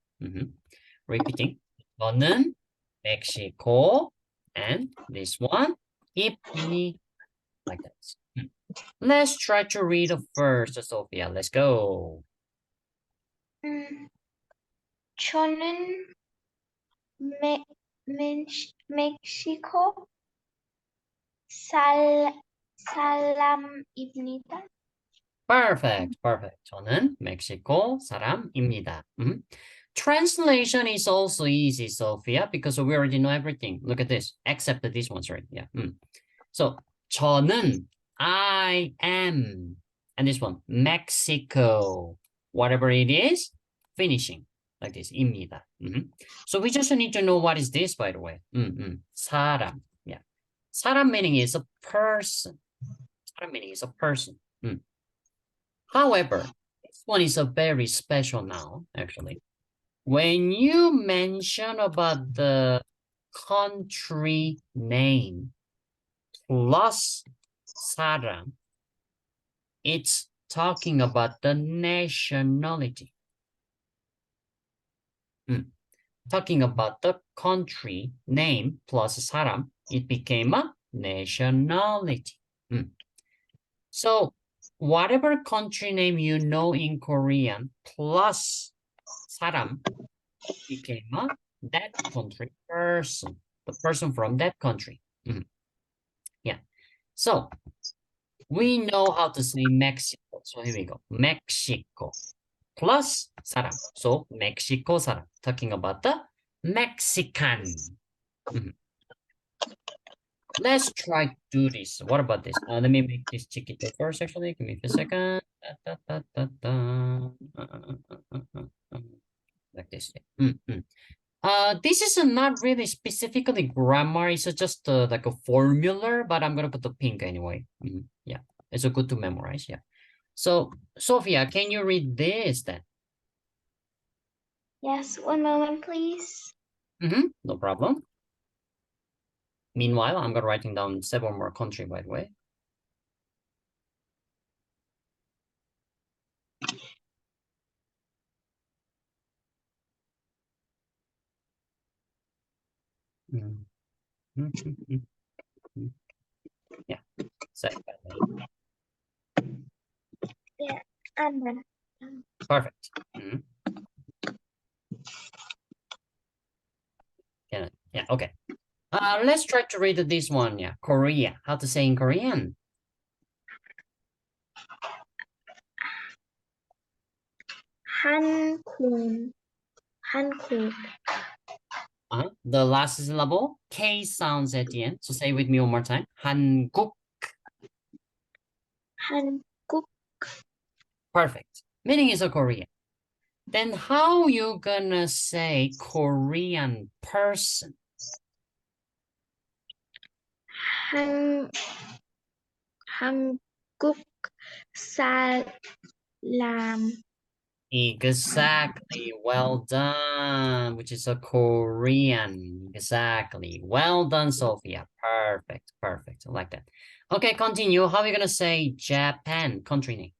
Repeating. 저는 Mexico. And this one. 입니. Like that. Let's try to read it first, Sophia. Let's go. 저는 멕시코 사람입니다. Perfect, perfect. 저는 멕시코 사람입니다. Translation is also easy, Sophia, because we already know everything. Look at this, except that this one's right. Yeah. So 저는 I am, and this one Mexico. Whatever it is, finishing like this. 입니다. So we just need to know what is this, by the way. 사람. Yeah. 사람 meaning is a person. 사람 meaning is a person. However, this one is a very special noun, actually. When you mention about the country name plus 사람, it's talking about the nationality. Talking about the country name plus 사람, it became a nationality. So whatever country name you know in Korean plus 사람 became that country person, the person from that country. Yeah. So we know how to say Mexico. So here we go. Mexico plus 사람. So Mexico 사람. Talking about the Mexican. Let's try to do this. What about this? Let me make this chiquito first, actually. Give me a second. Like this. This is not really specifically grammar. It's just like a formula, but I'm gonna put the pink anyway. Yeah, it's a good to memorize. Yeah. So, Sophia, can you read this then? Yes, one moment, please. No problem. Meanwhile, I'm gonna writing down several more country, by the way. Yeah, second. Yeah, I'm done. Perfect. Yeah, okay. Let's try to read this one. Yeah, Korea. How to say in Korean? 한국. The last syllable, K sounds at the end. So say with me one more time. 한국. 한국. Perfect. Meaning is a Korean. Then how you gonna say Korean person? 한, 한국 사람. Exactly. Well done, which is a Korean. Exactly. Well done, Sophia. Perfect. Perfect. I like that. Okay, continue. How are you going to say Japan, country name?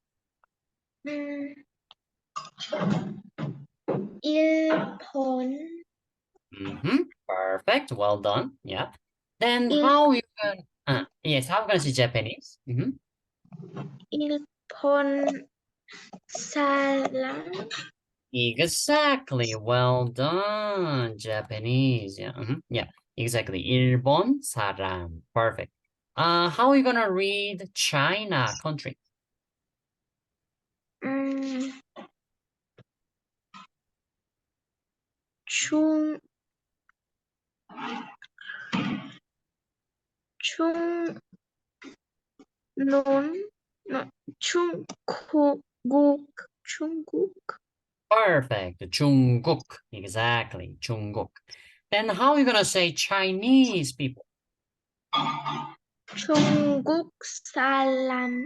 일본. Perfect. Well done. Yeah. Then 일, how you going yes, how you going to say Japanese? 일본 사람. Exactly. Well done. Japanese. Yeah. Yeah. Exactly. 일본 사람. Perfect. How are you gonna read China country? 중, 중, 논, 중국, 중국, Perfect. 중국. Exactly. 중국. Then how are you gonna say Chinese people? 중국 사람.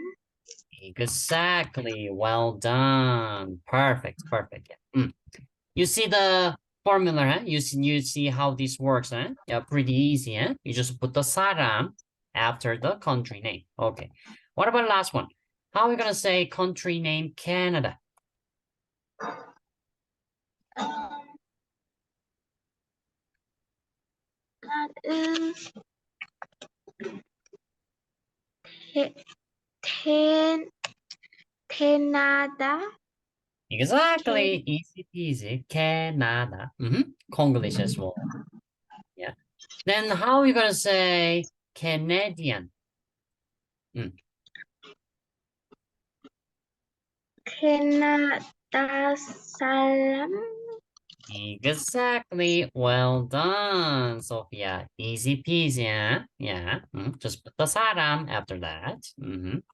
Exactly. Well done. Perfect. Perfect. Yeah. You see the formula, huh? You see how this works, huh? Yeah, pretty easy, huh? You just put the 사람 after the country name. Okay. What about the last one? How are we gonna say country name Canada? 나는 테, 캐나다. Exactly. Easy peasy. Canada. Konglish as well. Yeah. Then how are you gonna say Canadian? 캐나다 사람. Exactly. Well done, Sophia. Easy peasy, huh? Yeah. Just put the 사람 after that.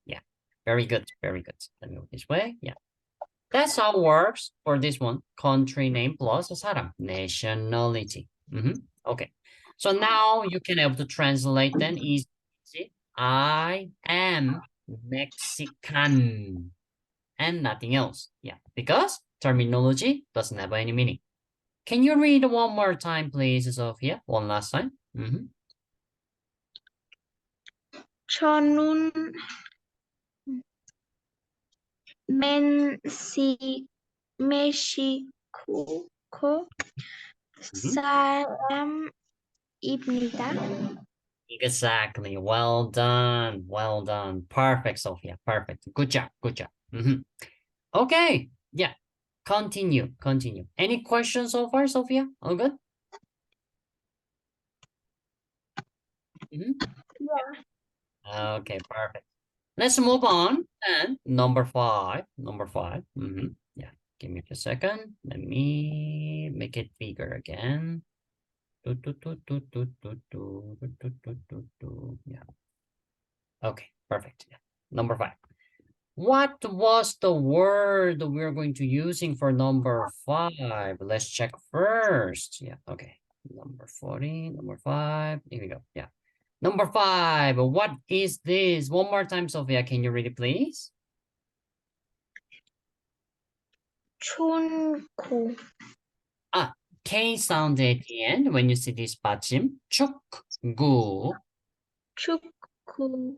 Yeah. Very good. Very good. Let me go this way. Yeah. That's how it works for this one. Country name plus 사람. Nationality. Okay. So now you can able to translate then easy. I am Mexican and nothing else. Yeah. Because terminology doesn't have any meaning. Can you read one more time, please, Sophia? One last time. 저는 멕시코 사람입니다. Exactly. Well done. Well done. Perfect, Sophia. Perfect. Good job. Good job. Okay. Yeah. Continue. Continue. Any questions so far, Sophia? All good? Okay. Perfect. Let's move on. And number five. Number five. Yeah. Give me a second. Let me make it bigger again. Yeah. Okay, perfect. Yeah. Number five. What was the word we're going to using for number five? Let's check first. Yeah, okay. Number 40, number five. Here we go. Yeah. Number five. What is this? One more time, Sophia. Can you read it, please? 촌고 K sound at the end when you see this 받침. 축구. 축구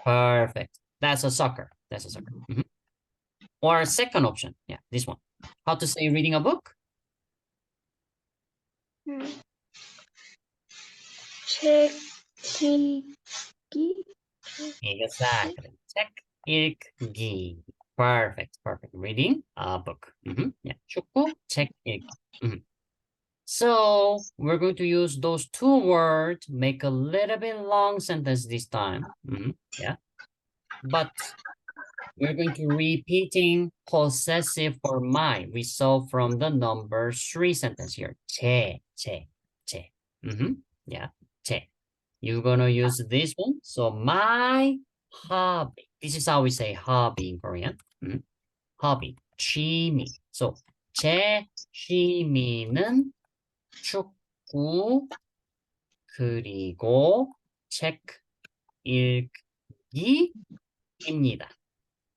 Perfect. That's a soccer. That's a soccer. Or second option. Yeah, this one. How to say reading a book? 책 Exactly. 책 읽기. Perfect. Perfect. Reading a book. Yeah. 축구, 책 읽기. So we're going to use those two words, make a little bit long sentence this time. Yeah. But we're going to repeating possessive for my. We saw from the number 3 sentence here. 제. Yeah. 제. You're gonna use this one. So my hobby. This is how we say hobby in Korean. Hobby. 취미. So 제 취미는 축구 그리고 책 읽기입니다.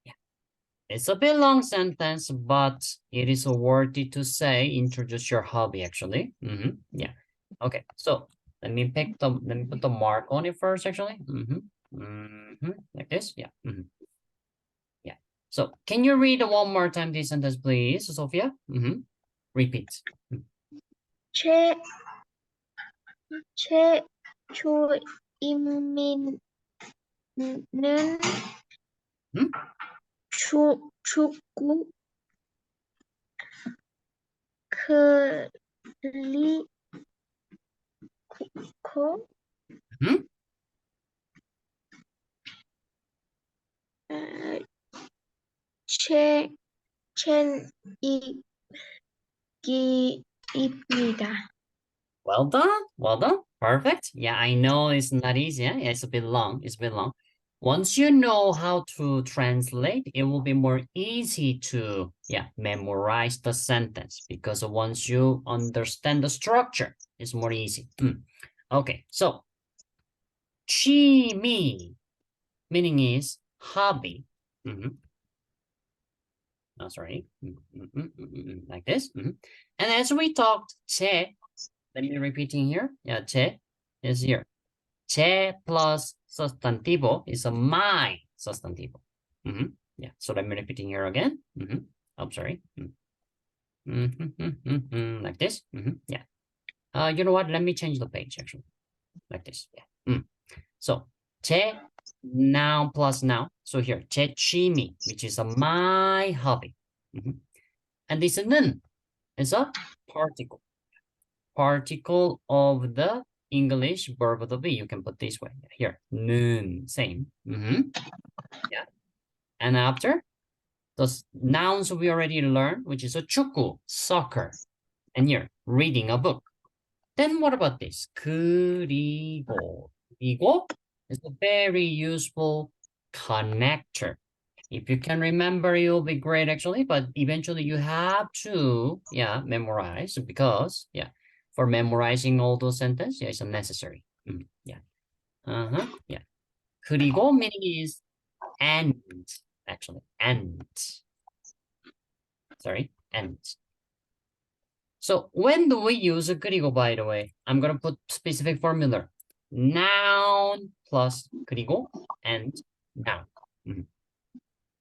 Yeah. It's a bit long sentence, but it is worthy to say. Introduce your hobby, actually. Yeah. Okay. So let me put the mark on it first, actually. Like this. Yeah. Yeah. So can you read one more time this sentence, please, Sophia? Repeat. 최초인민은 축구 그리고 첸이기입니다. Well done. Well done. Perfect. Yeah, I know it's not easy. Yeah, it's a bit long. It's a bit long. Once you know how to translate, it will be more easy to, memorize the sentence, because once you understand the structure, it's more easy. Okay, so 취미, meaning is hobby. Oh, sorry. Like this. And as we talked, 제, let me repeating here. Yeah, 제 is here. 제 plus sostantivo is a my sostantivo. Yeah, so let me repeating here again. I'm sorry. Like this. Yeah. You know what? Let me change the page actually. Like this. Yeah. So 제 noun plus noun. So here 제 취미, which is a my hobby. And this 는 is a particle. Particle of the English verb to be. You can put this way here. 는, same. Yeah. And after those nouns we already learned, which is a 축구, soccer, and here reading a book. Then what about this? 그리고. 그리고 is a very useful connector. If you can remember, you'll be great actually, but eventually you have to, memorize, because, for memorizing all those sentences, it's necessary. Yeah. Yeah. 그리고 meaning is and, actually, and. Sorry, and. So when do we use 그리고, by the way? I'm going to put specific formula. Noun plus 그리고 and noun.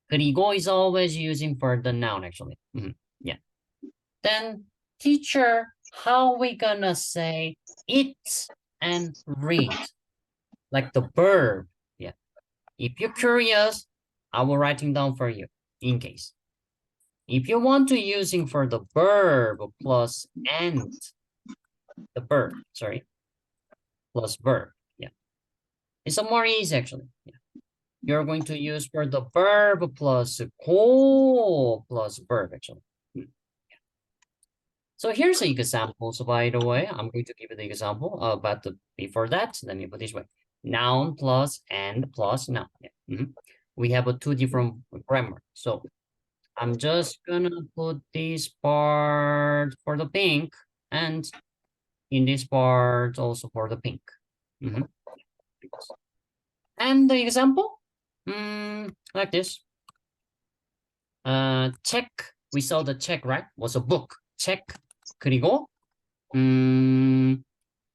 그리고 is always using for the noun, actually. Yeah. Then, teacher, how we gonna say eat and read? Like the verb. Yeah. If you're curious, I will writing down for you in case. If you want to using for the verb plus and, the verb, sorry, plus verb. Yeah. It's a more easy actually. Yeah. You're going to use for the verb plus 고 plus verb actually. So here's the example. So by the way, I'm going to give you the example, but before that, let me put this way. Noun plus and plus noun. Yeah. We have two different grammar. So I'm just gonna put this part for the pink, and in this part also for the pink. And the example, like this. Check, we saw the check, right? Was a book. Check. 그리고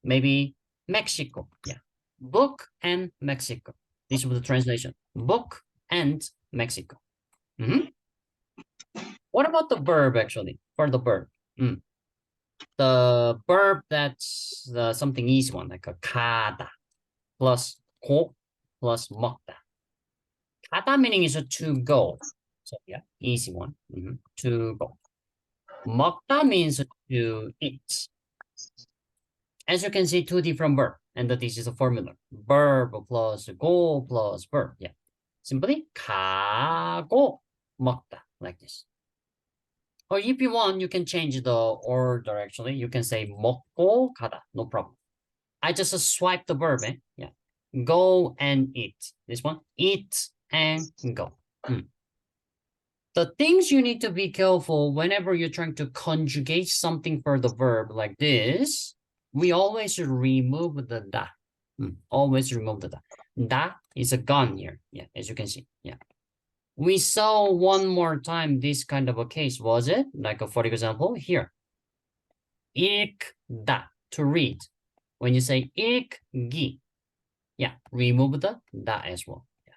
maybe Mexico. Yeah. Book and Mexico. This was the translation. Book and Mexico. What about the verb actually? For the verb. The verb that's something easy one, like a 가다 plus 고 plus 먹다. 가다 meaning is a to go. So yeah, easy one. To go. 먹다 means to eat. As you can see, two different verbs, and this is a formula. Verb plus go plus verb. Yeah. Simply 가고 먹다, like this. Or if you want, you can change the order actually. You can say 먹고 가다, no problem. I just swipe the verb, Yeah. Go and eat. This one, eat and go. The things you need to be careful whenever you're trying to conjugate something for the verb like this, we always remove the da. Always remove the da. That is a gun here. Yeah, as you can see. Yeah. We saw one more time this kind of a case, was it? Like, for example, here. 읽다, to read. When you say 읽기, yeah, remove the da as well. Yeah.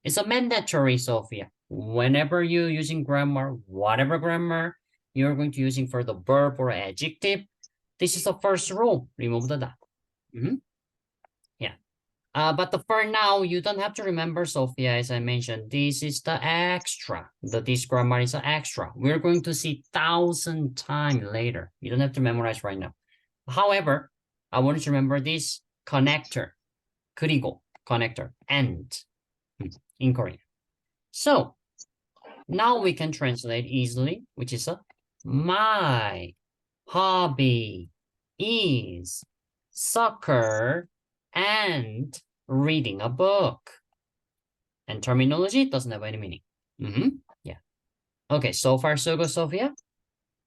It's a mandatory, Sophia. Whenever you're using grammar, whatever grammar you're going to using for the verb or adjective, this is the first rule. Remove the da. Yeah. But for now, you don't have to remember, Sophia, as I mentioned, this is the extra. This grammar is an extra. We're going to see 1,000 times later. You don't have to memorize right now. However, I want you to remember this connector. 그리고, connector, and in Korean. So, now we can translate easily, which is my hobby is soccer and reading a book. And terminology doesn't have any meaning. Yeah. Okay, so far so good, Sophia?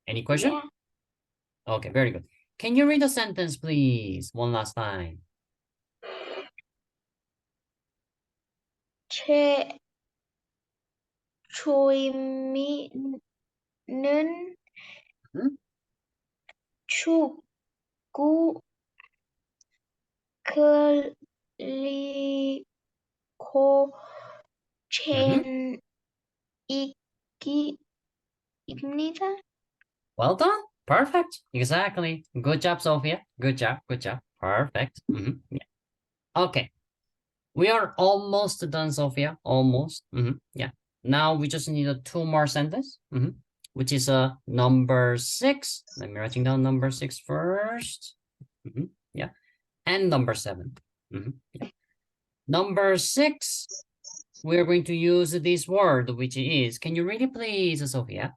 Any question? Yeah. Okay, very good. Can you read a sentence, please? One last time. 조이미는 Hmm? 축구 그리고 재익기입니다. Well done. Perfect. Exactly. Good job, Sophia. Good job. Good job. Perfect. Yeah. Okay. We are almost done, Sophia. Almost. Yeah. Now we just need two more sentences, which is number 6. Let me writing down number 6 first. Yeah. And number 7. Yeah. Number 6, we're going to use this word, which is, can you read it, please, Sophia?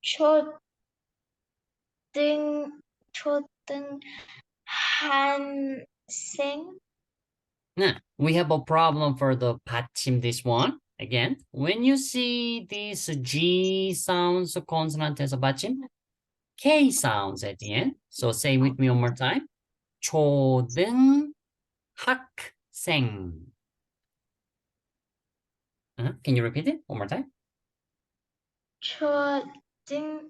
초등학생. We have a problem for the 받침, this one. Again, when you see these G sounds, consonant as a 받침, K sounds at the end. So say with me one more time. 초등학생. Can you repeat it one more time? 초등학생.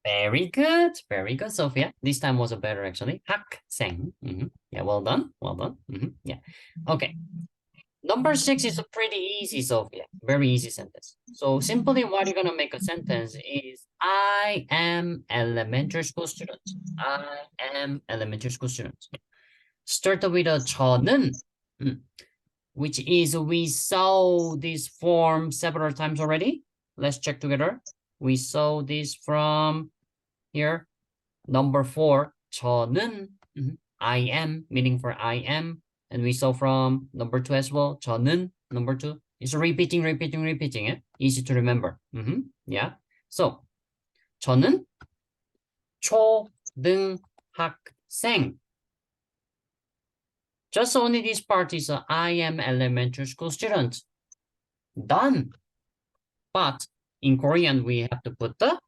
Very good, Sophia. This time was a better actually. 학생. Yeah, well done, well done. Yeah, okay. Number 6 is a pretty easy, Sophia. Very easy sentence. So simply what you're gonna make a sentence is I am elementary school student. I am elementary school student. Start with a 저는, which is we saw this form several times already. Let's check together. We saw this from here. Number 4, 저는, I am, meaning for I am. And we saw from number 2 as well, 저는, number 2. It's repeating. Eh? Easy to remember. Yeah. So, 저는 초등학생. Just only this part is I am elementary school student. Done. But in Korean, we have to put the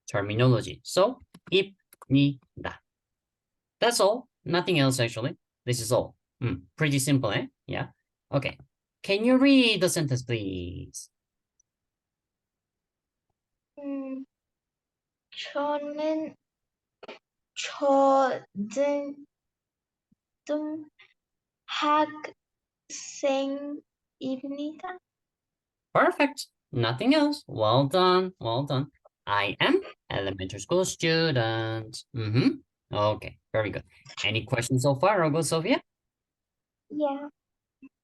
terminology. So, 입니다. That's all. Nothing else, actually. This is all. Pretty simple, eh? Yeah. Okay. Can you read the sentence, please? 저는 초등학생입니다. Perfect. Nothing else. Well done. Well done. I am elementary school student. Okay. Very good. Any questions so far, Rogo Sophia? Yeah.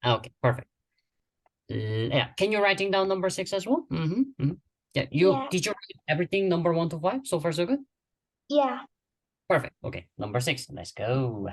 Okay. Perfect. Yeah. Can you writing down number 6 as well? Yeah. Yeah. Did you write everything number 1 to 5? So far, so good? Yeah. Perfect. Okay. Number 6. Let's go.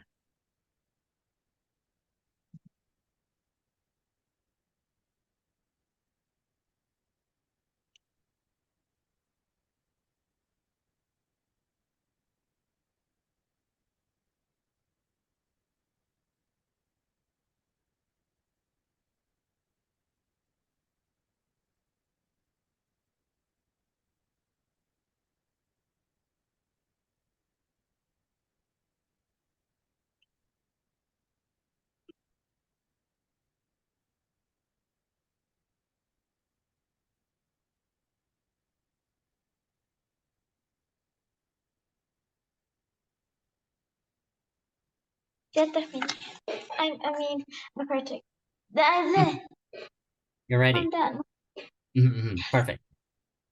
Get the finish. I mean, the critic. That's it. You're ready? I'm done. Perfect.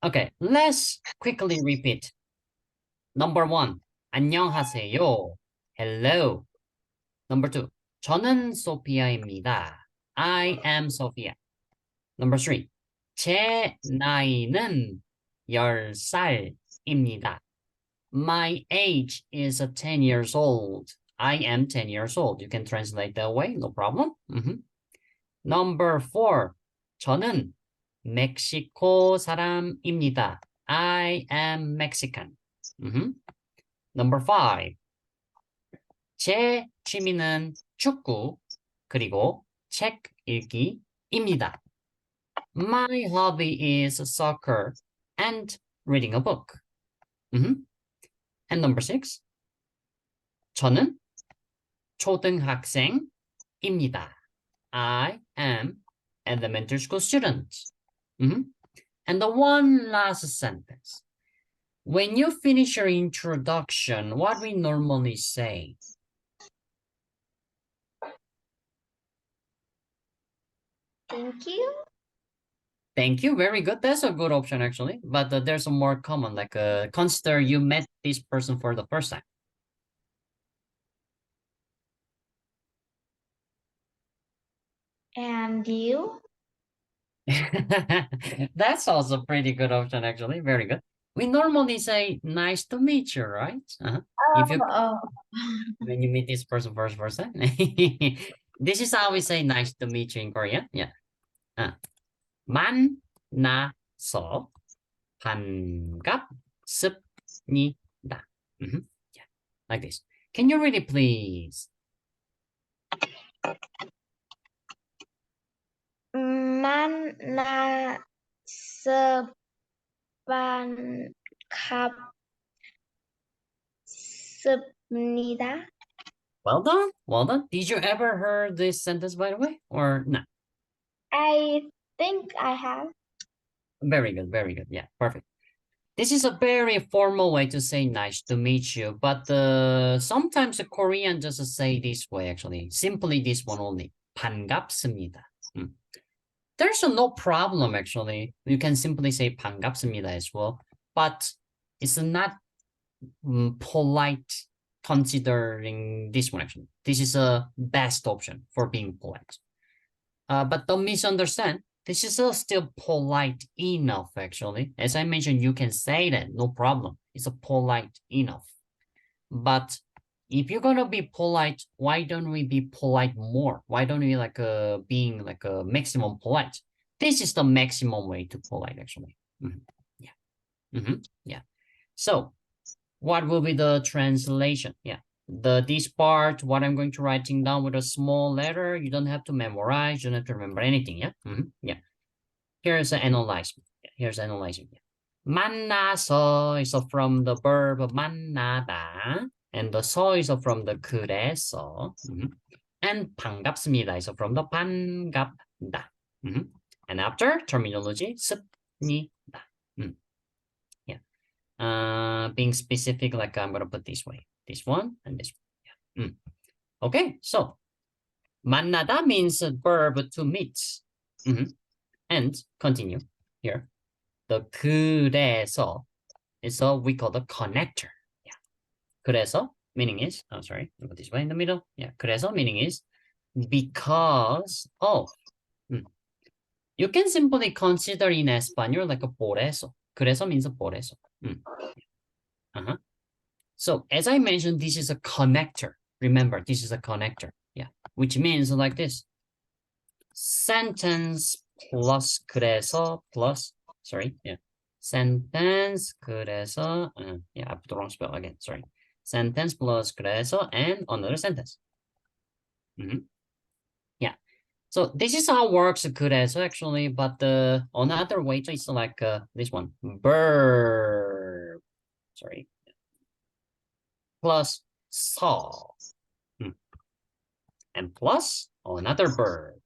Okay, let's quickly repeat. Number 1, 안녕하세요. Hello. Number 2, 저는 소피아입니다. I am Sophia. Number 3, 제 나이는 10살입니다. My age is 10 years old. I am 10 years old. You can translate that way, no problem. Number 4, 저는 멕시코 사람입니다. I am Mexican. Number 5, 제 취미는 축구 그리고 책 읽기입니다. My hobby is soccer and reading a book. And number 6, 저는 초등학생입니다. I am elementary school student. And the one last sentence. When you finish your introduction, what we normally say? Thank you. Thank you. Very good. That's a good option, actually. But there's a more common, like consider you met this person for the first time. And you? That's also a pretty good option, actually. Very good. We normally say, nice to meet you, right? If you when you meet this person for the first time. This is how we say nice to meet you in Korean. Yeah. 만나서 반갑습니다. Yeah, like this. Can you read it, please? 만나서 반갑습니다. Well done. Well done. Did you ever heard this sentence, by the way, or not? I think I have. Very good. Very good. Yeah, perfect. This is a very formal way to say nice to meet you, but sometimes the Korean just say this way, actually. Simply this one only. 반갑습니다. There's no problem, actually. You can simply say 반갑습니다 as well, but it's not polite considering this one, actually. This is a best option for being polite. But don't misunderstand. This is still polite enough, actually. As I mentioned, you can say that, no problem. It's a polite enough. But if you're gonna be polite, why don't we be polite more? Why don't we like being like a maximum polite? This is the maximum way to polite, actually. Yeah. So what will be the translation? Yeah. This part, what I'm going to writing down with a small letter, you don't have to memorize, you don't have to remember anything, yeah? Yeah. Here's analyzing. Here's analyzing. 만나서 is from the verb 만나다, and the 서 is from the 그래서, and 반갑습니다 is from the 반갑다. And after terminology, 습니다. Yeah. Being specific, like I'm gonna put this way. This one and this one. Yeah. Okay, so 만나다 means a verb to meet. And continue here. The 그래서 is we call the connector. Yeah. 그래서 meaning is, oh sorry, I'll put this way in the middle. Yeah, 그래서 meaning is because of. You can simply consider in Espanol like a por eso. 그래서 means por eso. So as I mentioned, this is a connector. Remember, this is a connector. Yeah, which means like this. Sentence plus 그래서 plus, sorry, yeah. Sentence 그래서, yeah, I put the wrong spell again, sorry. Sentence plus 그래서 and another sentence. Yeah. So this is how it works 그래서 actually, but another way is like this one, verb, sorry. Plus 서, and plus another verb.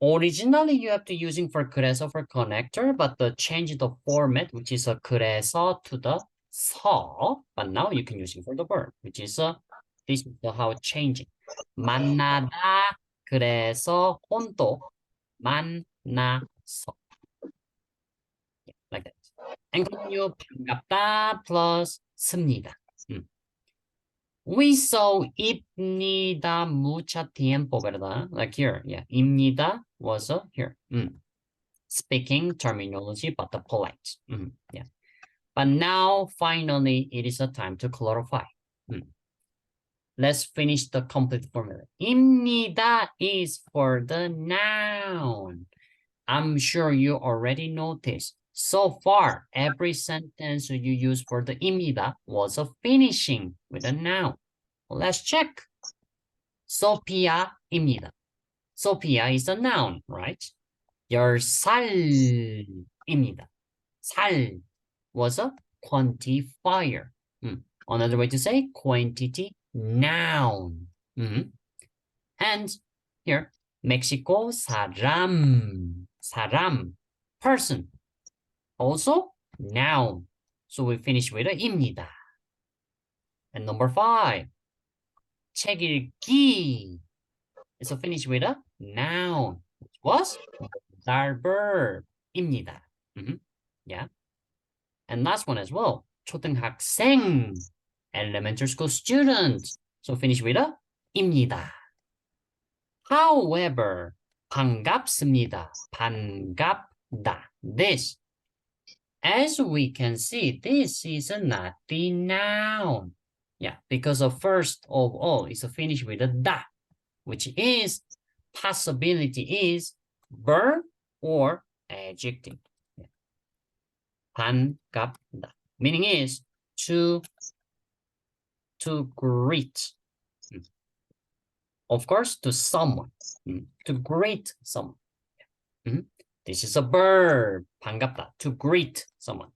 Originally, you have to using for 그래서 for connector, but change the format, which is a 그래서 to the 서, but now you can using for the verb, which is This is how it's changing. 만나다, 그래서 혼또, 만나서. Yeah, like that. And continue, 반갑다 plus 습니다. We saw 입니다 mucho tiempo, ¿verdad? Like here, yeah. 입니다 was here. Speaking terminology, but the polite. Yeah. But now, finally, it is a time to clarify. Let's finish the complete formula. 입니다 is for the noun. I'm sure you already noticed. So far, every sentence you use for the 입니다 was a finishing with a noun. Let's check. 소피아입니다. Sophia is a noun, right? 10살입니다. 살 was a quantifier. Another way to say quantity noun. And here, Mexico 사람, person. Also noun. So we finish with a 입니다. And number 5, 책 읽기. It's a finish with a noun, which was verb,입니다. Yeah. And last one as well, 초등학생, elementary school student. So finish with a 입니다. However, 반갑습니다, 반갑다. This, as we can see, this is not the noun. Yeah, because of first of all, it's a finish with a da, which is possibility is verb or adjective. Yeah. 반갑다. Meaning is to greet. Of course, to someone. To greet someone. This is a verb. 반갑다. To greet someone.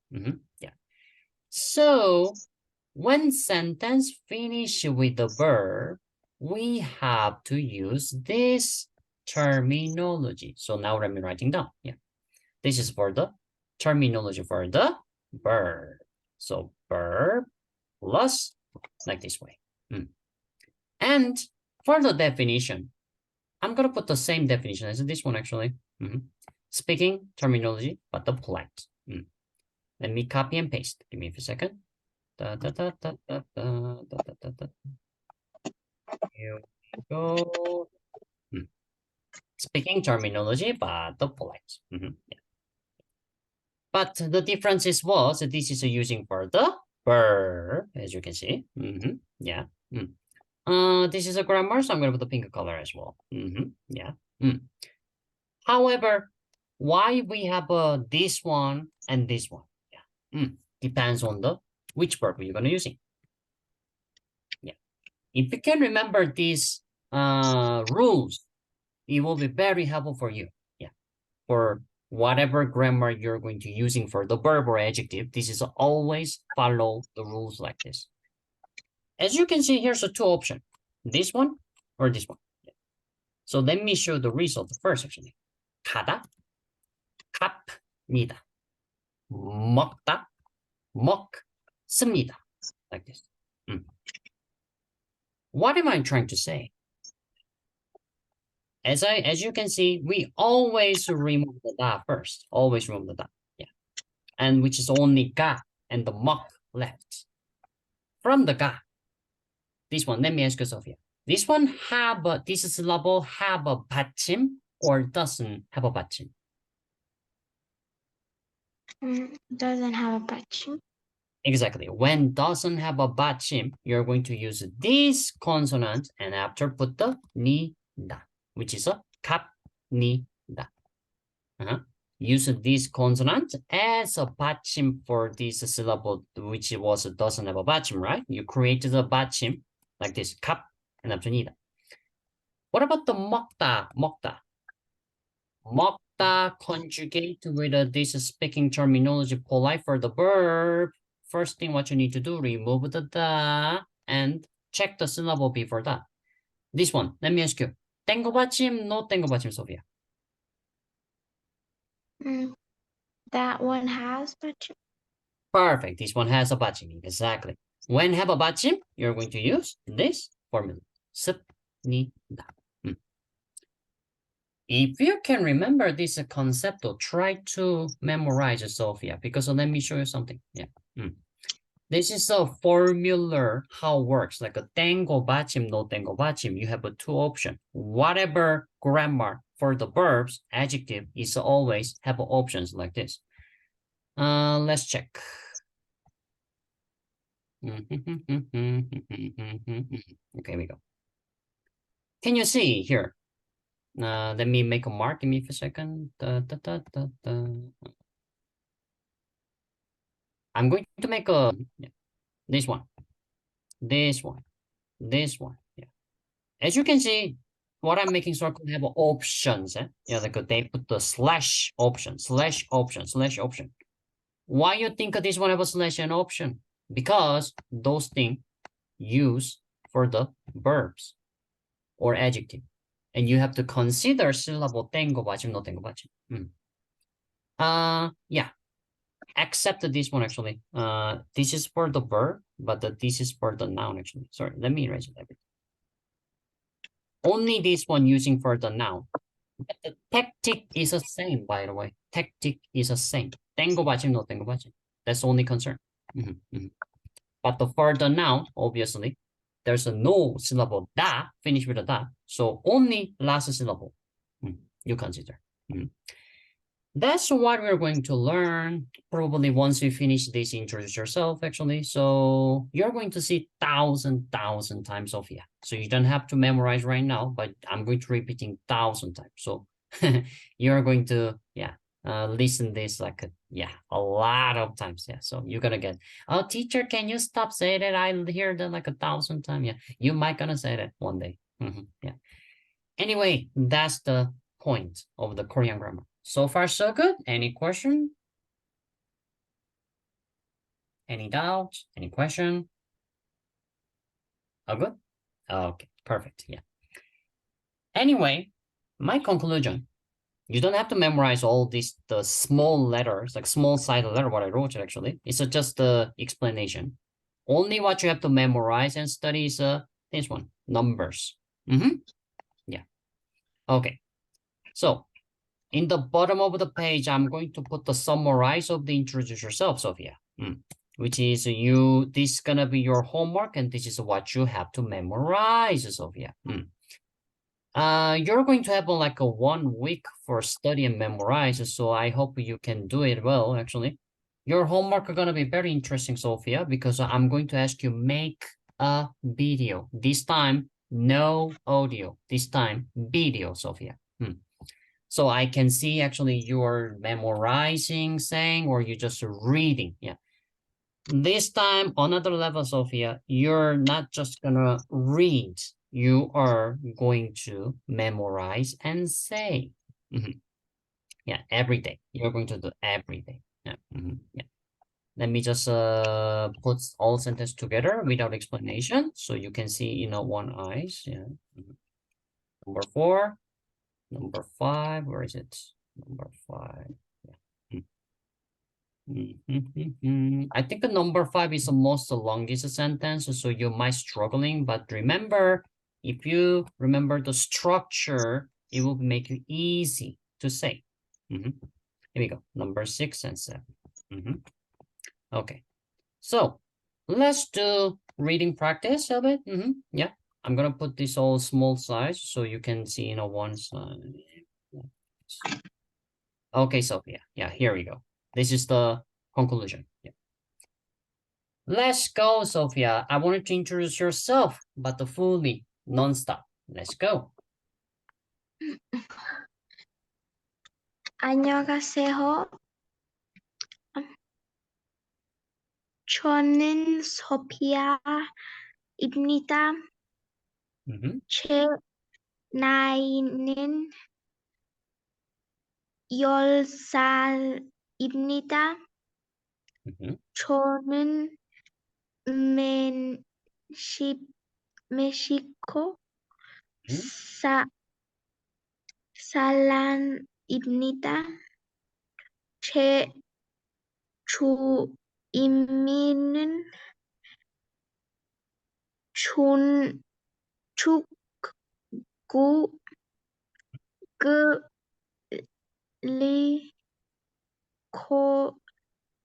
Yeah. So when sentence finish with the verb, we have to use this terminology. So now let me writing down. Yeah. This is for the terminology for the verb. So verb plus like this way. And for the definition, I'm going to put the same definition as this one actually. Speaking terminology, but the polite. Let me copy and paste. Give me a second. Here we go. Speaking terminology, but the polite. Yeah. But the difference is was this is using for the verb, as you can see. Yeah. This is a grammar, so I'm going to put the pink color as well. Yeah. However, why we have this one and this one? Yeah. Depends on the which verb you're going to use it. Yeah. If you can remember these rules, it will be very helpful for you. Yeah. For whatever grammar you're going to using for the verb or adjective, this is always follow the rules like this. As you can see, here's a two option. This one or this one. Yeah. So let me show the result first actually. 가다, 갑니다. 먹다, 먹습니다. Like this. What am I trying to say? As you can see, we always remove the da first. Always remove the da. Yeah. And which is only ga and the 먹 left. From the ga, this one, let me ask you, Sophia. This one this syllable have a 받침 or doesn't have a 받침? Doesn't have a 받침. Exactly. When doesn't have a 받침, you're going to use this consonant and after put the 니다, which is a 갑니다. Use this consonant as a 받침 for this syllable, which was doesn't have a 받침, right? You created a 받침 like this, 갑 and after 니다. What about the 먹다? 먹다 conjugate with this speaking terminology polite for the verb. First thing what you need to do, remove the da and check the syllable before that. This one, let me ask you. 땡고 받침, no 땡고 받침, Sophia? That one has 받침. Perfect. This one has a 받침, exactly. When have a 받침, you're going to use this formula. 습니다. If you can remember this concept, try to memorize it, Sophia, because let me show you something. Yeah. This is a formula how it works, like a 땡고 받침, no 땡고 받침. You have a two option. Whatever grammar for the verbs, adjective is always have options like this. Let's check. Okay, we go. Can you see here? Let me make a mark. Give me a second. I'm going to make a this one, this one, this one. Yeah. As you can see, what I'm making circle have options. Yeah, like they put the slash option, slash option, slash option. Why you think this one have a slash and option? Because those things use for the verbs or adjective. And you have to consider syllable 땡고 받침, no 땡고 받침. Yeah. Except this one actually. This is for the verb, but this is for the noun actually. Sorry, let me erase it a bit. Only this one using for the noun. But the tactic is the same, by the way. Tactic is the same. 땡고 받침, no 땡고 받침. That's only concern. But for the noun, obviously, there's a no syllable da, finish with a da. So only last syllable you consider. That's what we're going to learn probably once you finish this, introduce yourself actually. So you're going to see thousand times Sophia. So you don't have to memorize right now, but I'm going to repeating 1,000 times. So you're going to, listen this like, a lot of times. Yeah. So you're going to get, oh, teacher, can you stop saying that? I hear that like 1,000 times. Yeah. You might gonna say that one day. Yeah. Anyway, that's the point of the Korean grammar. So far, so good. Any question? Any doubt? Any question? Oh, good. Okay, perfect. Yeah. Anyway, my conclusion. You don't have to memorize all these the small letters, like small side letter, what I wrote actually. It's just the explanation. Only what you have to memorize and study is this one, numbers. Yeah. Okay. So in the bottom of the page, I'm going to put the summarize of the introduce yourself, Sophia, which is this is going to be your homework, and this is what you have to memorize, Sophia. You're going to have like a 1 week for study and memorize, so I hope you can do it well, actually. Your homework are going to be very interesting, Sophia, because I'm going to ask you make a video. This time, no audio. This time, video, Sophia. So I can see actually you're memorizing, saying, or you're just reading. Yeah. This time, another level, Sophia, you're not just gonna read. You are going to memorize and say. Yeah, every day. You're going to do every day. Yeah. Yeah. Let me just put all sentences together without explanation, so you can see one eyes. Yeah. Number 4. Number 5, where is it? Number 5. Yeah. I think the number 5 is the most longest sentence, so you might struggling, but remember, if you remember the structure, it will make you easy to say. Here we go, number 6 and 7. Okay, so let's do reading practice a bit. Yeah. I'm gonna put this all small size so you can see one side. Okay, Sophia. Yeah, here we go. This is the conclusion. Yeah. Let's go, Sophia. I wanted to introduce yourself, but fully non-stop. Let's go. 안녕하세요. 저는 소피아입니다. 제 나이는 10살입니다. 저는 멕시코 사람입니다. 제 주임은 축구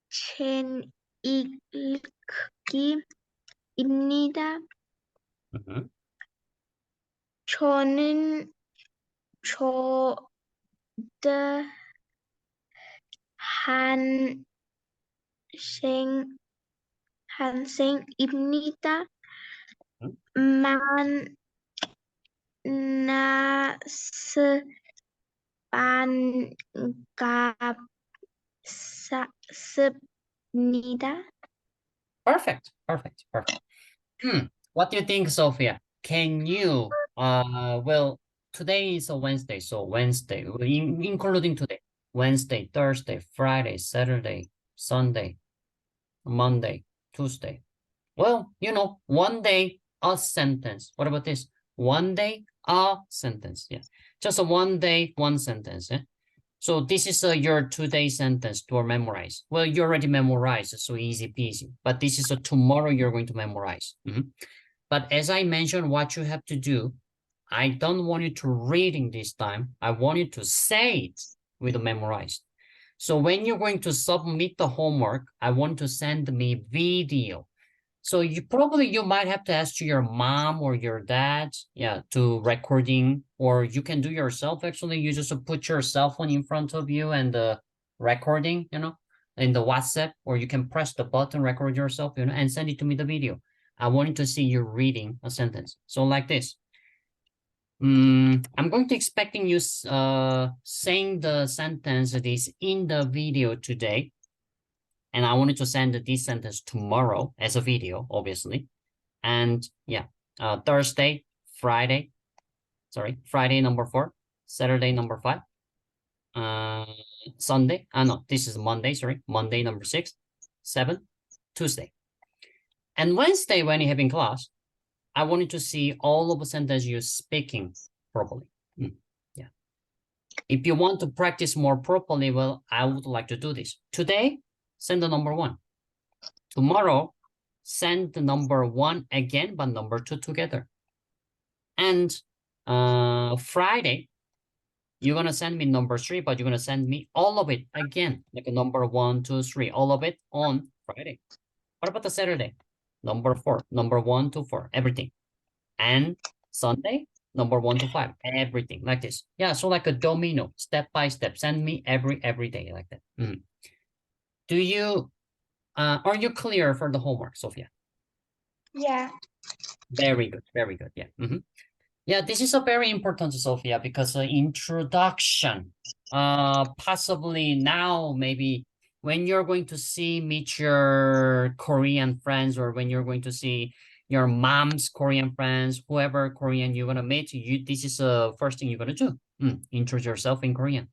chen 읽기입니다. 저는 한생입니다. 반갑습니다. Perfect. What do you think, Sophia? Can you, well, today is a Wednesday, so Wednesday, including today, Wednesday, Thursday, Friday, Saturday, Sunday, Monday, Tuesday. Well, you know, one day, a sentence. What about this? One day, a sentence. Yeah, just a one day, one sentence. Yeah? So this is your today sentence to memorize. Well, you already memorized, so easy peasy. But this is a tomorrow you're going to memorize. But as I mentioned, what you have to do, I don't want you to reading this time. I want you to say it with the memorized. So when you're going to submit the homework, I want to send me video. So you might have to ask to your mom or your dad, yeah, to recording, or you can do yourself. Actually, you just put your cell phone in front of you and the recording, you know, in the WhatsApp, or you can press the button, record yourself, you know, and send it to me the video. I wanted to see you reading a sentence. So like this. I'm going to expecting you saying the sentence that is in the video today. And I wanted to send this sentence tomorrow as a video, obviously. And yeah, Thursday, Friday number 4, Saturday number 5, Sunday, no, this is Monday, sorry, Monday number 6, 7, Tuesday. And Wednesday, when you're having class, I wanted to see all of the sentences you're speaking properly. Yeah. If you want to practice more properly, well, I would like to do this. Today, send the number 1. Tomorrow, send the number 1 again, but number 2 together. And Friday, you're going to send me number 3, but you're going to send me all of it again, like a number 1, 2, 3, all of it on Friday. What about the Saturday? Number 4, number 1 to 4, everything. And Sunday, number 1 to 5, everything like this. Yeah, so like a domino, step by step. Send me every day like that. Do you, are you clear for the homework, Sophia? Yeah. Very good, yeah. Yeah, this is a very important, Sophia, because introduction, possibly now, maybe when you're going to meet your Korean friends, or when you're going to see your mom's Korean friends, whoever Korean you're going to meet, this is the first thing you're going to do. Introduce yourself in Korean.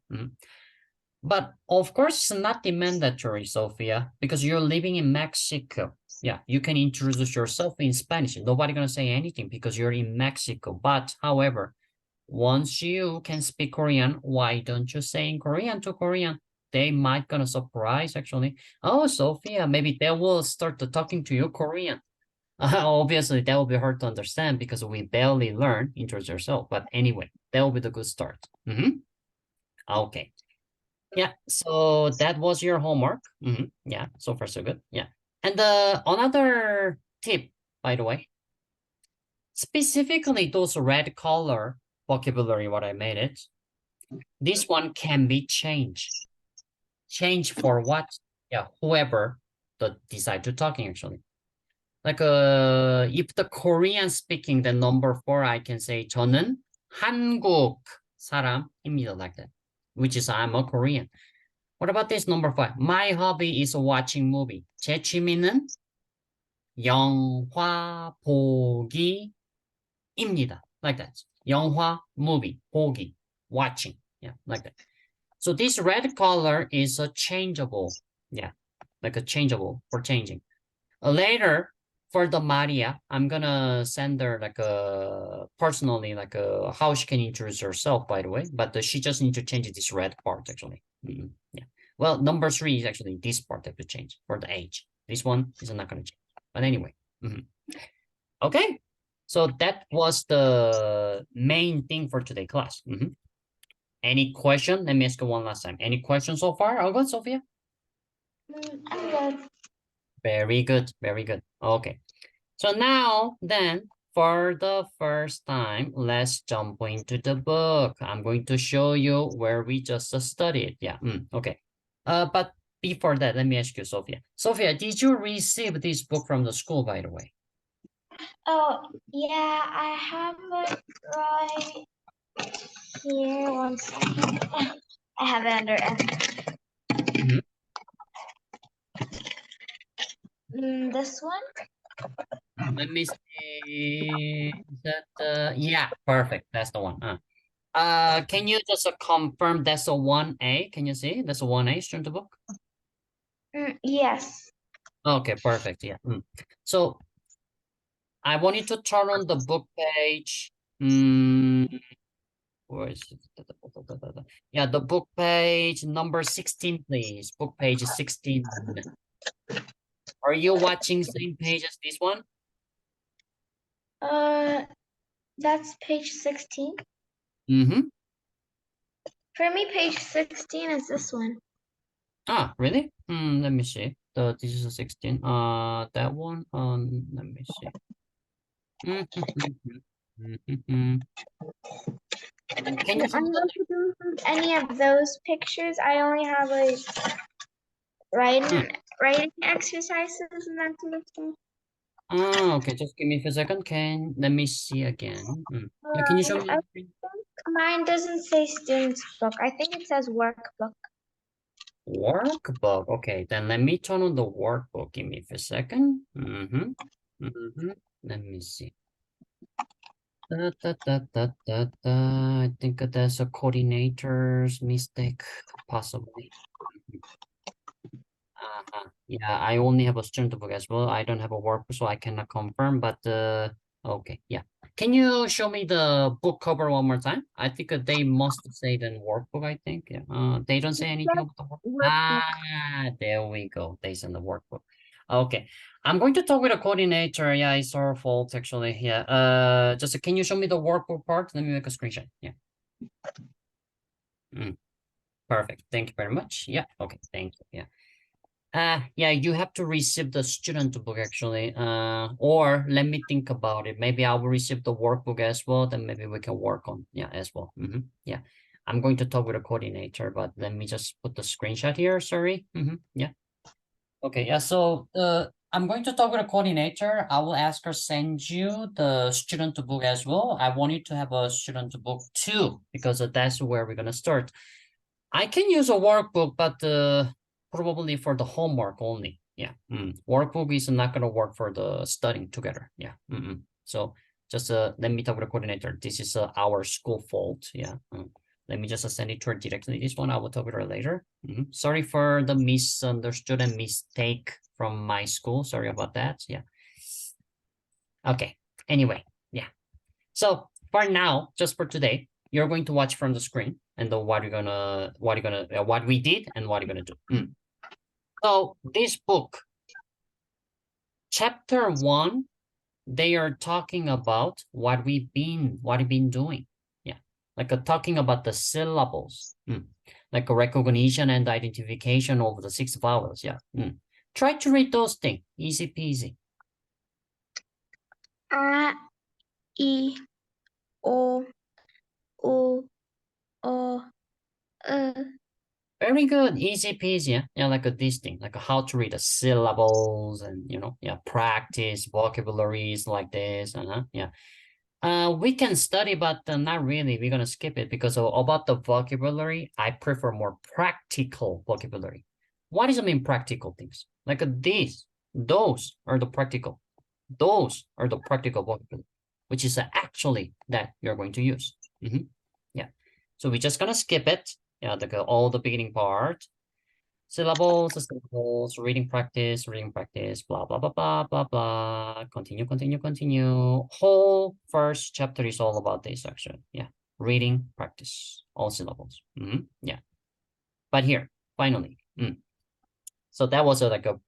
But of course, it's not mandatory, Sophia, because you're living in Mexico. Yeah, you can introduce yourself in Spanish. Nobody going to say anything because you're in Mexico. But however, once you can speak Korean, why don't you say in Korean to Korean? They might gonna surprise, actually. Oh, Sophia, maybe they will start to talking to you Korean. Obviously, that will be hard to understand because we barely learn introduce yourself. But anyway, that will be the good start. Okay. Yeah, so that was your homework. Yeah, so far so good. Yeah. And another tip, by the way, specifically those red color vocabulary, what I made it, this one can be changed. Change for what? Yeah, whoever decide to talking actually. Like if the Korean speaking, the number 4, I can say 저는 한국 사람입니다, like that, which is I'm a Korean. What about this number 5? My hobby is watching movie. 제 취미는 영화 보기입니다. Like that. 영화, movie, 보기, watching. Yeah, like that. So this red color is a changeable. Yeah, like a changeable for changing. Later, for the Maria, I'm gonna send her like a personally, like a how she can introduce herself, by the way. But she just need to change this red part actually. Yeah. Well, number 3 is actually this part that to change for the age. This one is not gonna change. But anyway. Okay. So that was the main thing for today class. Any question? Let me ask you one last time. Any questions so far? All good, Sophia? I'm good. Very good, very good. Okay. So now then, for the first time, let's jump into the book. I'm going to show you where we just studied. Yeah, okay. But before that, let me ask you, Sophia. Sophia, did you receive this book from the school, by the way? Oh, yeah, I have it right here. One second. I have it under this one. Let me see. Is that yeah, perfect. That's the one. Can you just confirm that's a 1A? Can you see? That's a 1A student book? Yes. Okay, perfect. Yeah. So I want you to turn on the book page. Where is it? Yeah, the book page number 16, please. Book page 16. Are you watching same page as this one? That's page 16. For me, page 16 is this one. Ah, really? Let me see. This is a 16. That one. Let me see. Can you I'm not doing any of those pictures. I only have like writing exercises and that sort of stuff. Okay, just give me a second. Let me see again. Yeah, can you show me I the screen? think mine doesn't say student's book. I think it says workbook. Workbook. Okay, then let me turn on the workbook. Give me a second. Let me see. I think that's a coordinator's mistake, possibly. Yeah, I only have a student book as well. I don't have a workbook, so I cannot confirm. But okay, yeah. Can you show me the book cover one more time? I think they must say the workbook. I think. Yeah. They don't say anything about the work. Ah, there we go. They send the workbook. Okay, I'm going to talk with a coordinator. Yeah, it's our fault actually. Yeah. Just can you show me the workbook part? Let me make a screenshot. Yeah. Perfect. Thank you very much. Yeah. Okay. Thank you. Yeah. Yeah, you have to receive the student book actually. Or let me think about it. Maybe I will receive the workbook as well. Then maybe we can work on as well. Yeah, I'm going to talk with a coordinator, but let me just put the screenshot here. Sorry. Yeah. Okay. Yeah. So I'm going to talk with a coordinator. I will ask her send you the student book as well. I want you to have a student book too because that's where we're gonna start. I can use a workbook, but probably for the homework only. Yeah. Workbook is not going to work for the studying together. Yeah. So just let me talk with the coordinator. This is our school fault. Yeah. Let me just send it to her directly. This one I will talk with her later. Sorry for the misunderstood and mistake from my school. Sorry about that. Yeah. Okay. Anyway, yeah. So for now, just for today, you're going to watch from the screen and then what we did and what you're gonna do. So this book, chapter 1, they are talking about what we've been doing. Yeah, like talking about the syllables, like a recognition and identification of the 6 vowels. Yeah. Try to read those things. Easy peasy. A, I, O, U, O, Very good, easy peasy. Yeah, like this thing, like how to read the syllables and practice vocabularies like this. Yeah. We can study, but not really. We're gonna skip it because about the vocabulary, I prefer more practical vocabulary. What does it mean, practical things? Like these, those are the practical. Those are the practical vocabulary, which is actually that you're going to use. Yeah. So we're just gonna skip it. Yeah, all the beginning part. Syllables, reading practice, blah, blah, blah, blah, blah, blah. Continue, continue, continue. Whole first chapter is all about this actually. Yeah. Reading practice, all syllables. Yeah. But here, finally. So that was like a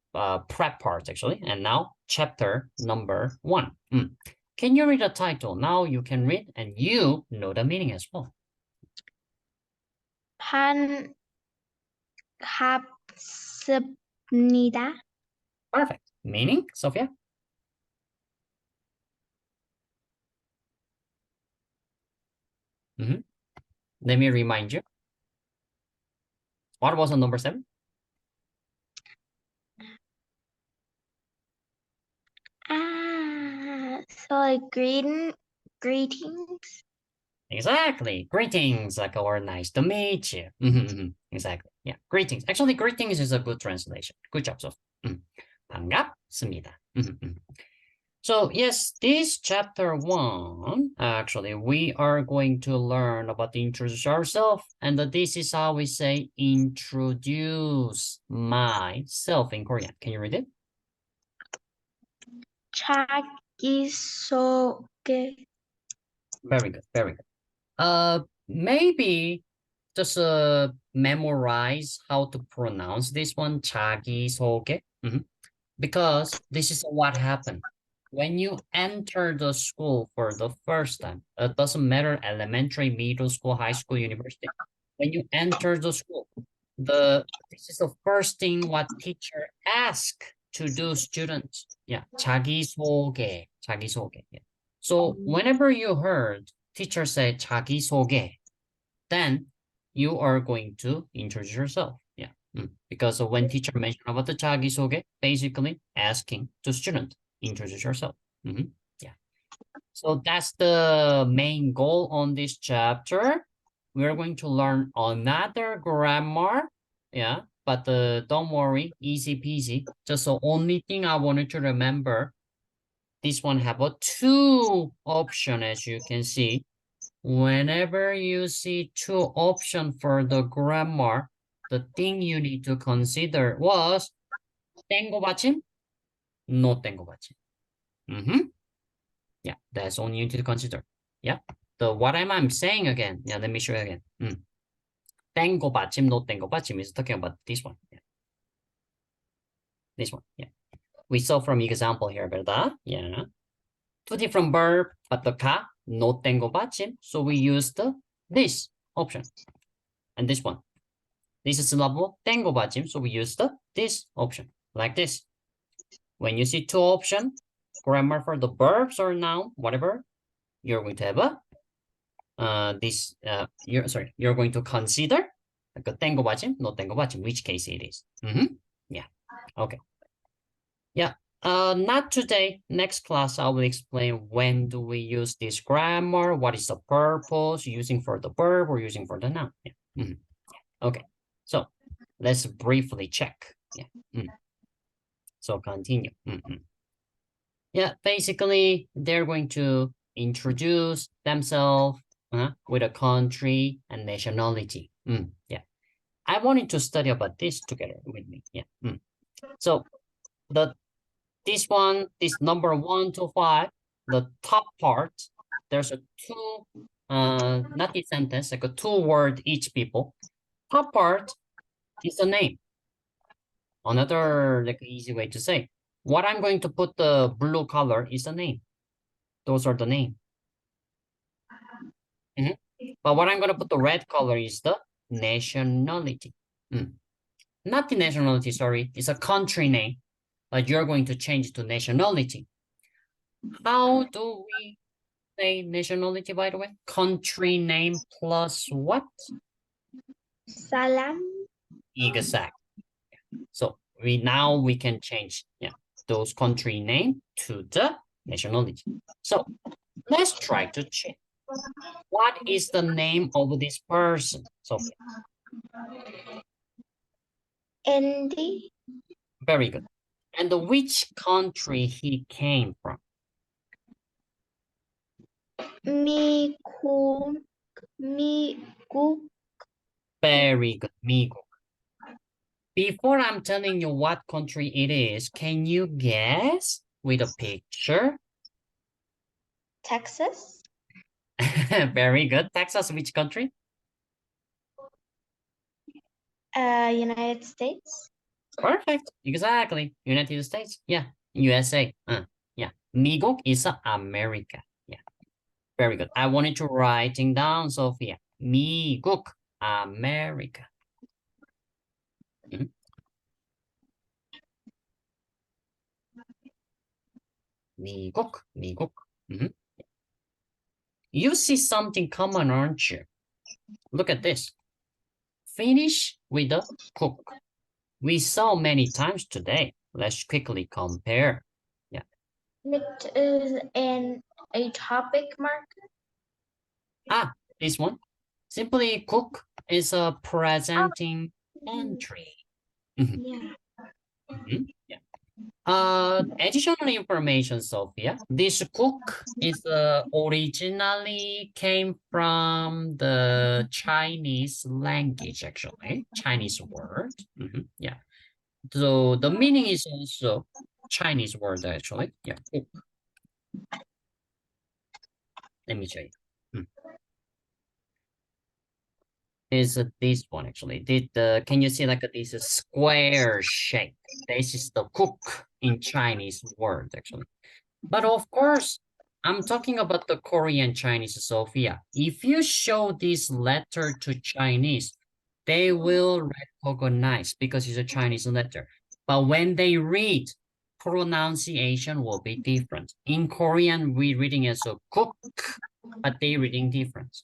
prep part actually. And now chapter number 1. Can you read the title? Now you can read and you know the meaning as well. 반갑습니다. Perfect. Meaning, Sophia? Let me remind you. What was on number 7? So like greetings. Exactly. Greetings, like or nice to meet you. Exactly. Yeah. Greetings. Actually, greetings is a good translation. Good job, Sophia. 반갑습니다. So yes, this chapter 1, actually, we are going to learn about the introduce ourselves. And this is how we say introduce myself in Korean. Can you read it? 자기소개. Very good. Very good. Maybe just memorize how to pronounce this one, 자기소개. Because this is what happened. When you enter the school for the first time, it doesn't matter elementary, middle school, high school, university. When you enter the school, this is the first thing what teacher ask to do students. Yeah, 자기소개, 자기소개. Yeah. So whenever you heard teacher say 자기소개, then you are going to introduce yourself. Yeah. Because when teacher mentioned about the 자기소개, basically asking to student, introduce yourself. Yeah. So that's the main goal on this chapter. We're going to learn another grammar. Yeah. But don't worry, easy peasy. Just the only thing I wanted to remember, this one have a 2 option, as you can see. Whenever you see 2 options for the grammar, the thing you need to consider was 땡고 받침, no 땡고 받침. Yeah, that's all you need to consider. Yeah, what am I saying again? Yeah, let me show you again. 땡고 받침, no 땡고 받침 is talking about this one. Yeah. This one. Yeah, we saw from example here, ¿verdad? Yeah. 2 different verb, but the ka, no 땡고 받침, so we used this option and this one. This is syllable 땡고 받침, so we use this option like this. When you see 2 options, grammar for the verbs or noun, whatever, you're going to have you're going to consider like a 땡고 받침, no 땡고 받침, which case it is. Yeah. Okay. Yeah. Not today. Next class, I will explain when do we use this grammar, what is the purpose, using for the verb or using for the noun. Yeah. Okay. So let's briefly check. Yeah. So continue. Yeah, basically, they're going to introduce themselves with a country and nationality. Yeah, I wanted to study about this together with me. Yeah. So this number 1 to 5, the top part, there's a 2, not the sentence, like a 2 word each people. Top part is the name. Another like easy way to say, what I'm going to put the blue color is the name. Those are the name. But what I'm going to put the red color is the nationality. Not the nationality, sorry. It's a country name, but you're going to change it to nationality. How do we say nationality, by the way? Country name plus what? 사람. Exactly. So we can change those country name to the nationality. So let's try to check. What is the name of this person, Sophia? Andy. Very good. And which country he came from? 미국. Very good, 미국. Before I'm telling you what country it is, can you guess with a picture? Texas. Very good. Texas, which country? United States. Perfect. Exactly. United States. Yeah. USA. Yeah. 미국 is America. Yeah. Very good. I wanted to writing down, Sophia. 미국, America. 미국, 미국. You see something common, aren't you? Look at this. Finish with a cook. We saw many times today. Let's quickly compare. Yeah. It is in a topic marker. This one. Simply cook is a presenting country. Yeah. Yeah. Additional information, Sophia. This cook is originally came from the Chinese language, actually, Chinese word. Yeah. So the meaning is also Chinese word, actually. Yeah. Cook. Let me show you. Is this one actually? Can you see like this square shape? This is the cook in Chinese word actually. But of course, I'm talking about the Korean Chinese, Sophia. If you show this letter to Chinese, they will recognize because it's a Chinese letter. But when they read, pronunciation will be different. In Korean, we're reading as a cook, but they reading different.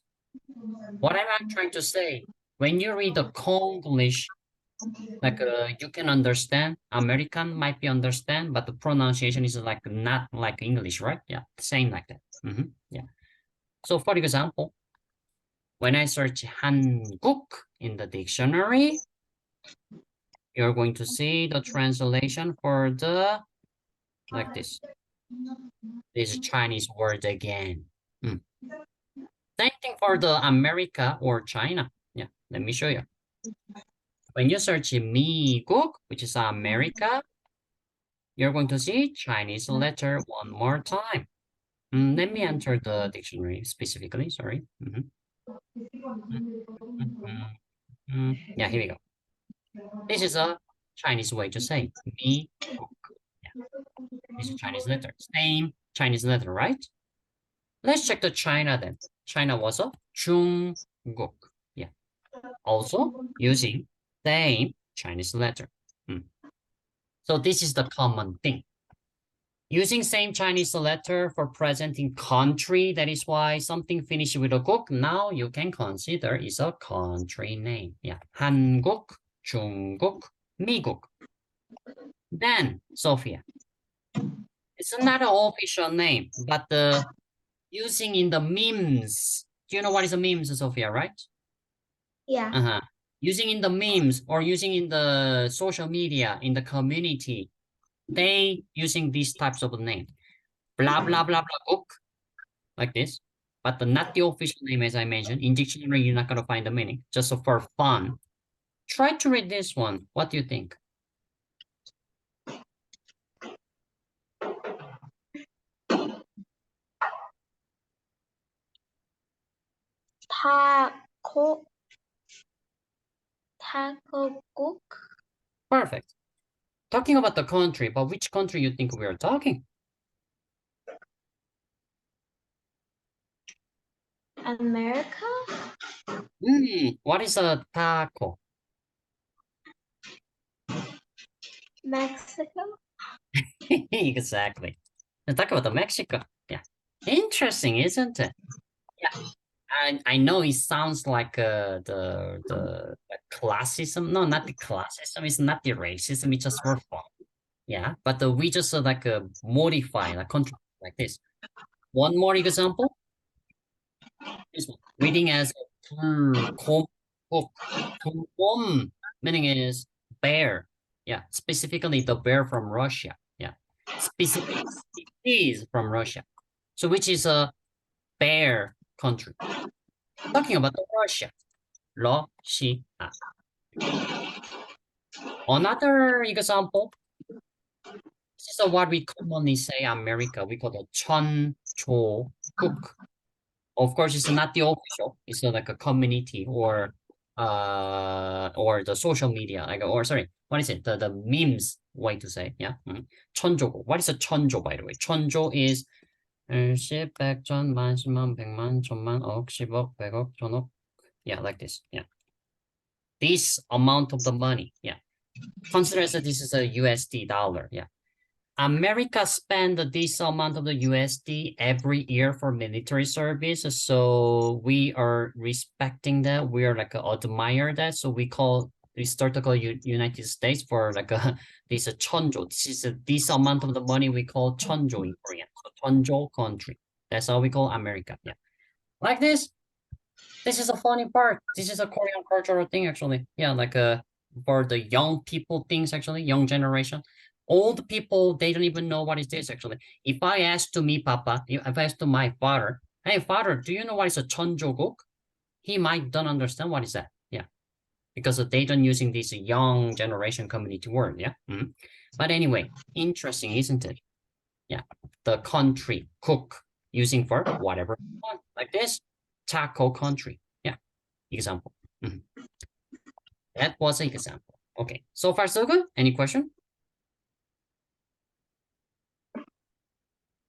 What I'm trying to say, when you read the Konglish, like you can understand, American might be understand, but the pronunciation is like not like English, right? Yeah, same like that. Yeah. So for example, when I search 한국 in the dictionary, you're going to see the translation for the, like this Chinese word again. Same thing for the America or China. Yeah, let me show you. When you search 미국, which is America, you're going to see Chinese letter one more time. Let me enter the dictionary specifically, sorry. Yeah, here we go. This is a Chinese way to say 미국. Yeah. This is Chinese letter. Same Chinese letter, right? Let's check the China then. China was a 중국. Yeah. Also using same Chinese letter. So this is the common thing. Using same Chinese letter for presenting country, that is why something finished with a guk, now you can consider is a country name. Yeah, 한국, 중국, 미국. Then, Sophia, it's not an official name, but using in the memes. Do you know what is a memes, Sophia, right? Yeah. Using in the memes or using in the social media, in the community, they using these types of name. Blah, blah, blah, blah, book. Like this. But not the official name, as I mentioned. In dictionary, you're not going to find the meaning. Just for fun. Try to read this one. What do you think? Taco cook. Perfect. Talking about the country, but which country you think we are talking? America? What is a taco? Mexico? Exactly. Let's talk about the Mexico. Yeah. Interesting, isn't it? Yeah. I know it sounds like the classism. No, not the classism. It's not the racism. It's just for fun. Yeah, but we just like modify, like control like this. One more example. This one. Reading as 불곰, meaning is bear. Yeah, specifically the bear from Russia. Yeah, specifically is from Russia. So which is a bear country. Talking about the Russia. Russia. Another example. This is what we commonly say America. We call it 천조국. Of course, it's not the official. It's like a community or or the social media, like, or sorry, what is it? The memes way to say, yeah. 천조고. What is a 천조, by the way? 천조 is 십, 백, 천, 만, 십만, 백만, 천만, 억, 십억, 백억, 천억. Yeah, like this. Yeah. This amount of the money. Yeah. Consider that this is a USD dollar. Yeah. America spend this amount of the USD every year for military service. So we are respecting that. We are like admire that. So we start to call United States for like this 천조. This amount of the money we call 천조 in Korean. So 천조 country. That's how we call America. Yeah. Like this. This is a funny part. This is a Korean cultural thing, actually. Yeah, like for the young people things, actually, young generation. Old people, they don't even know what is this, actually. If I ask to me, Papa, if I ask to my father, hey, father, do you know what is a 천조국? He might don't understand what is that. Yeah, because they don't using this young generation community word. Yeah. But anyway, interesting, isn't it? Yeah, the country, cook, using for whatever, like this, taco country. Yeah. Example. That was an example. Okay, so far so good. Any question?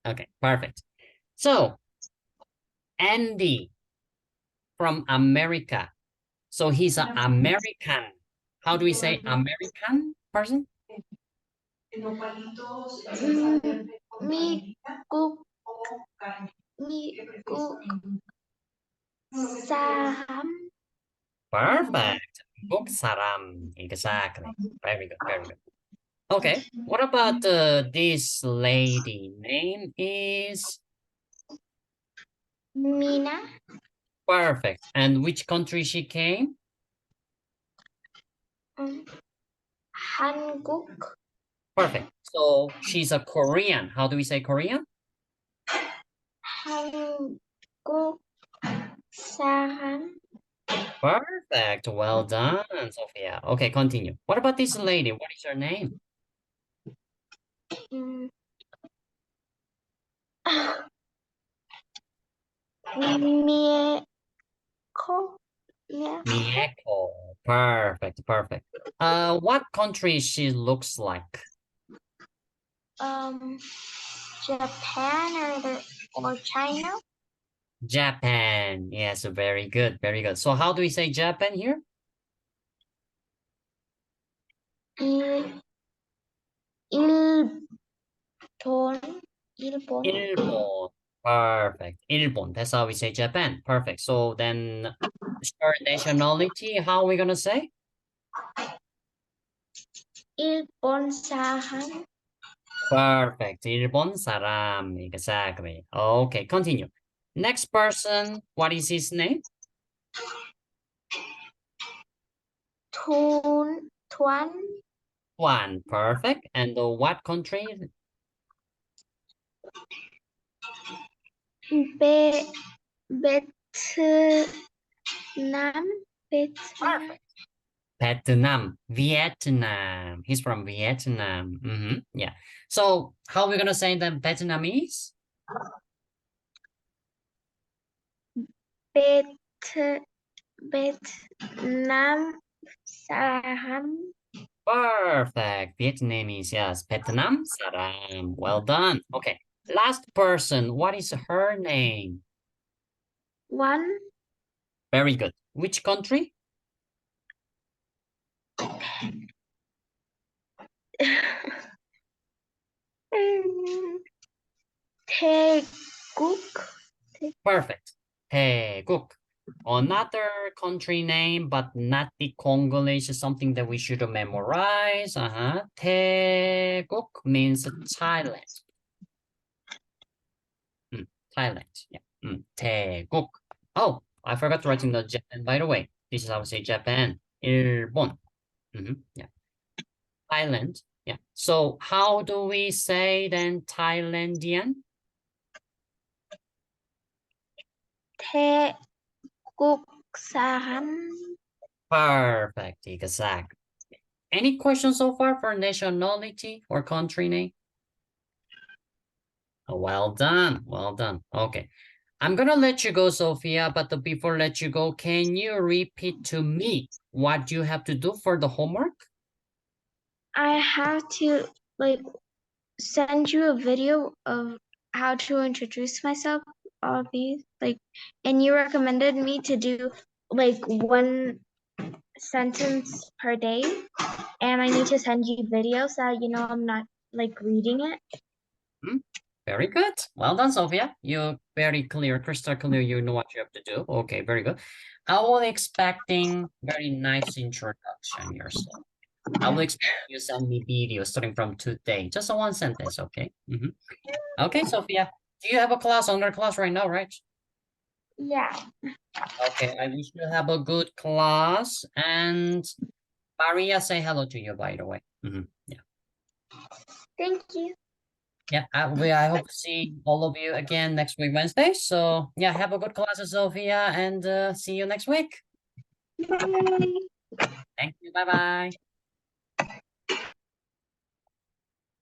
Okay, perfect. So Andy from America. So he's an American. How do we say American person? 미국 사람. Perfect. Book saram. Exactly. Very good. Very good. Okay. What about this lady? Name is 미나. perfect. And which country she came? 한국. Perfect. So she's a Korean. How do we say Korean? 한국 사람. Perfect. Well done, Sophia. Okay, continue. What about this lady? What is her name? 미에코. Mieko. Perfect, perfect. What country she looks like? Japan or China. Japan. Yes, very good, very good. So how do we say Japan here? 일본. Ilbon. Perfect. Ilbon. That's how we say Japan. Perfect. So then, her nationality, how are we gonna say? 일본 사람. Perfect. 일본 사람. Exactly. Okay, continue. Next person, what is his name? Tuan. Juan. Perfect. And what country? Vietnam. Perfect. Vietnam. Vietnam. He's from Vietnam. Yeah. So how are we gonna say that Vietnamese? Vietnam 사람. Perfect. Vietnamese. Yes. Vietnam saram. Well done. Okay. Last person. What is her name? One. Very good. Which country? 태국. Perfect. 태국. Another country name, but not the Congolese, something that we should memorize. 태국 means Thailand. Thailand. Yeah. 태국. Oh, I forgot to write in the Japan, by the way. This is how we say Japan. 일본. Yeah. Thailand. Yeah. So how do we say then Thailandian? 태국 사람. Perfect. Exactly. Any questions so far for nationality or country name? Well done. Well done. Okay. I'm gonna let you go, Sophia, but before let you go, can you repeat to me what you have to do for the homework? I have to like send you a video of how to introduce myself, all these, like, and you recommended me to do like one sentence per day, and I need to send you videos so you know I'm not like reading it. Very good. Well done, Sophia. You're very clear, crystal clear. You know what you have to do. Okay, very good. I was expecting very nice introduction yourself. I will expect you send me videos starting from today. Just a one sentence, okay? Okay, Sophia. Do you have a class under class right now, right? Yeah. Okay, I wish you have a good class. And Maria, say hello to you, by the way. Yeah. Thank you. Yeah, I hope to see all of you again next week, Wednesday. So, yeah, have a good class, Sophia, and see you next week. Bye. Thank you. Bye-bye.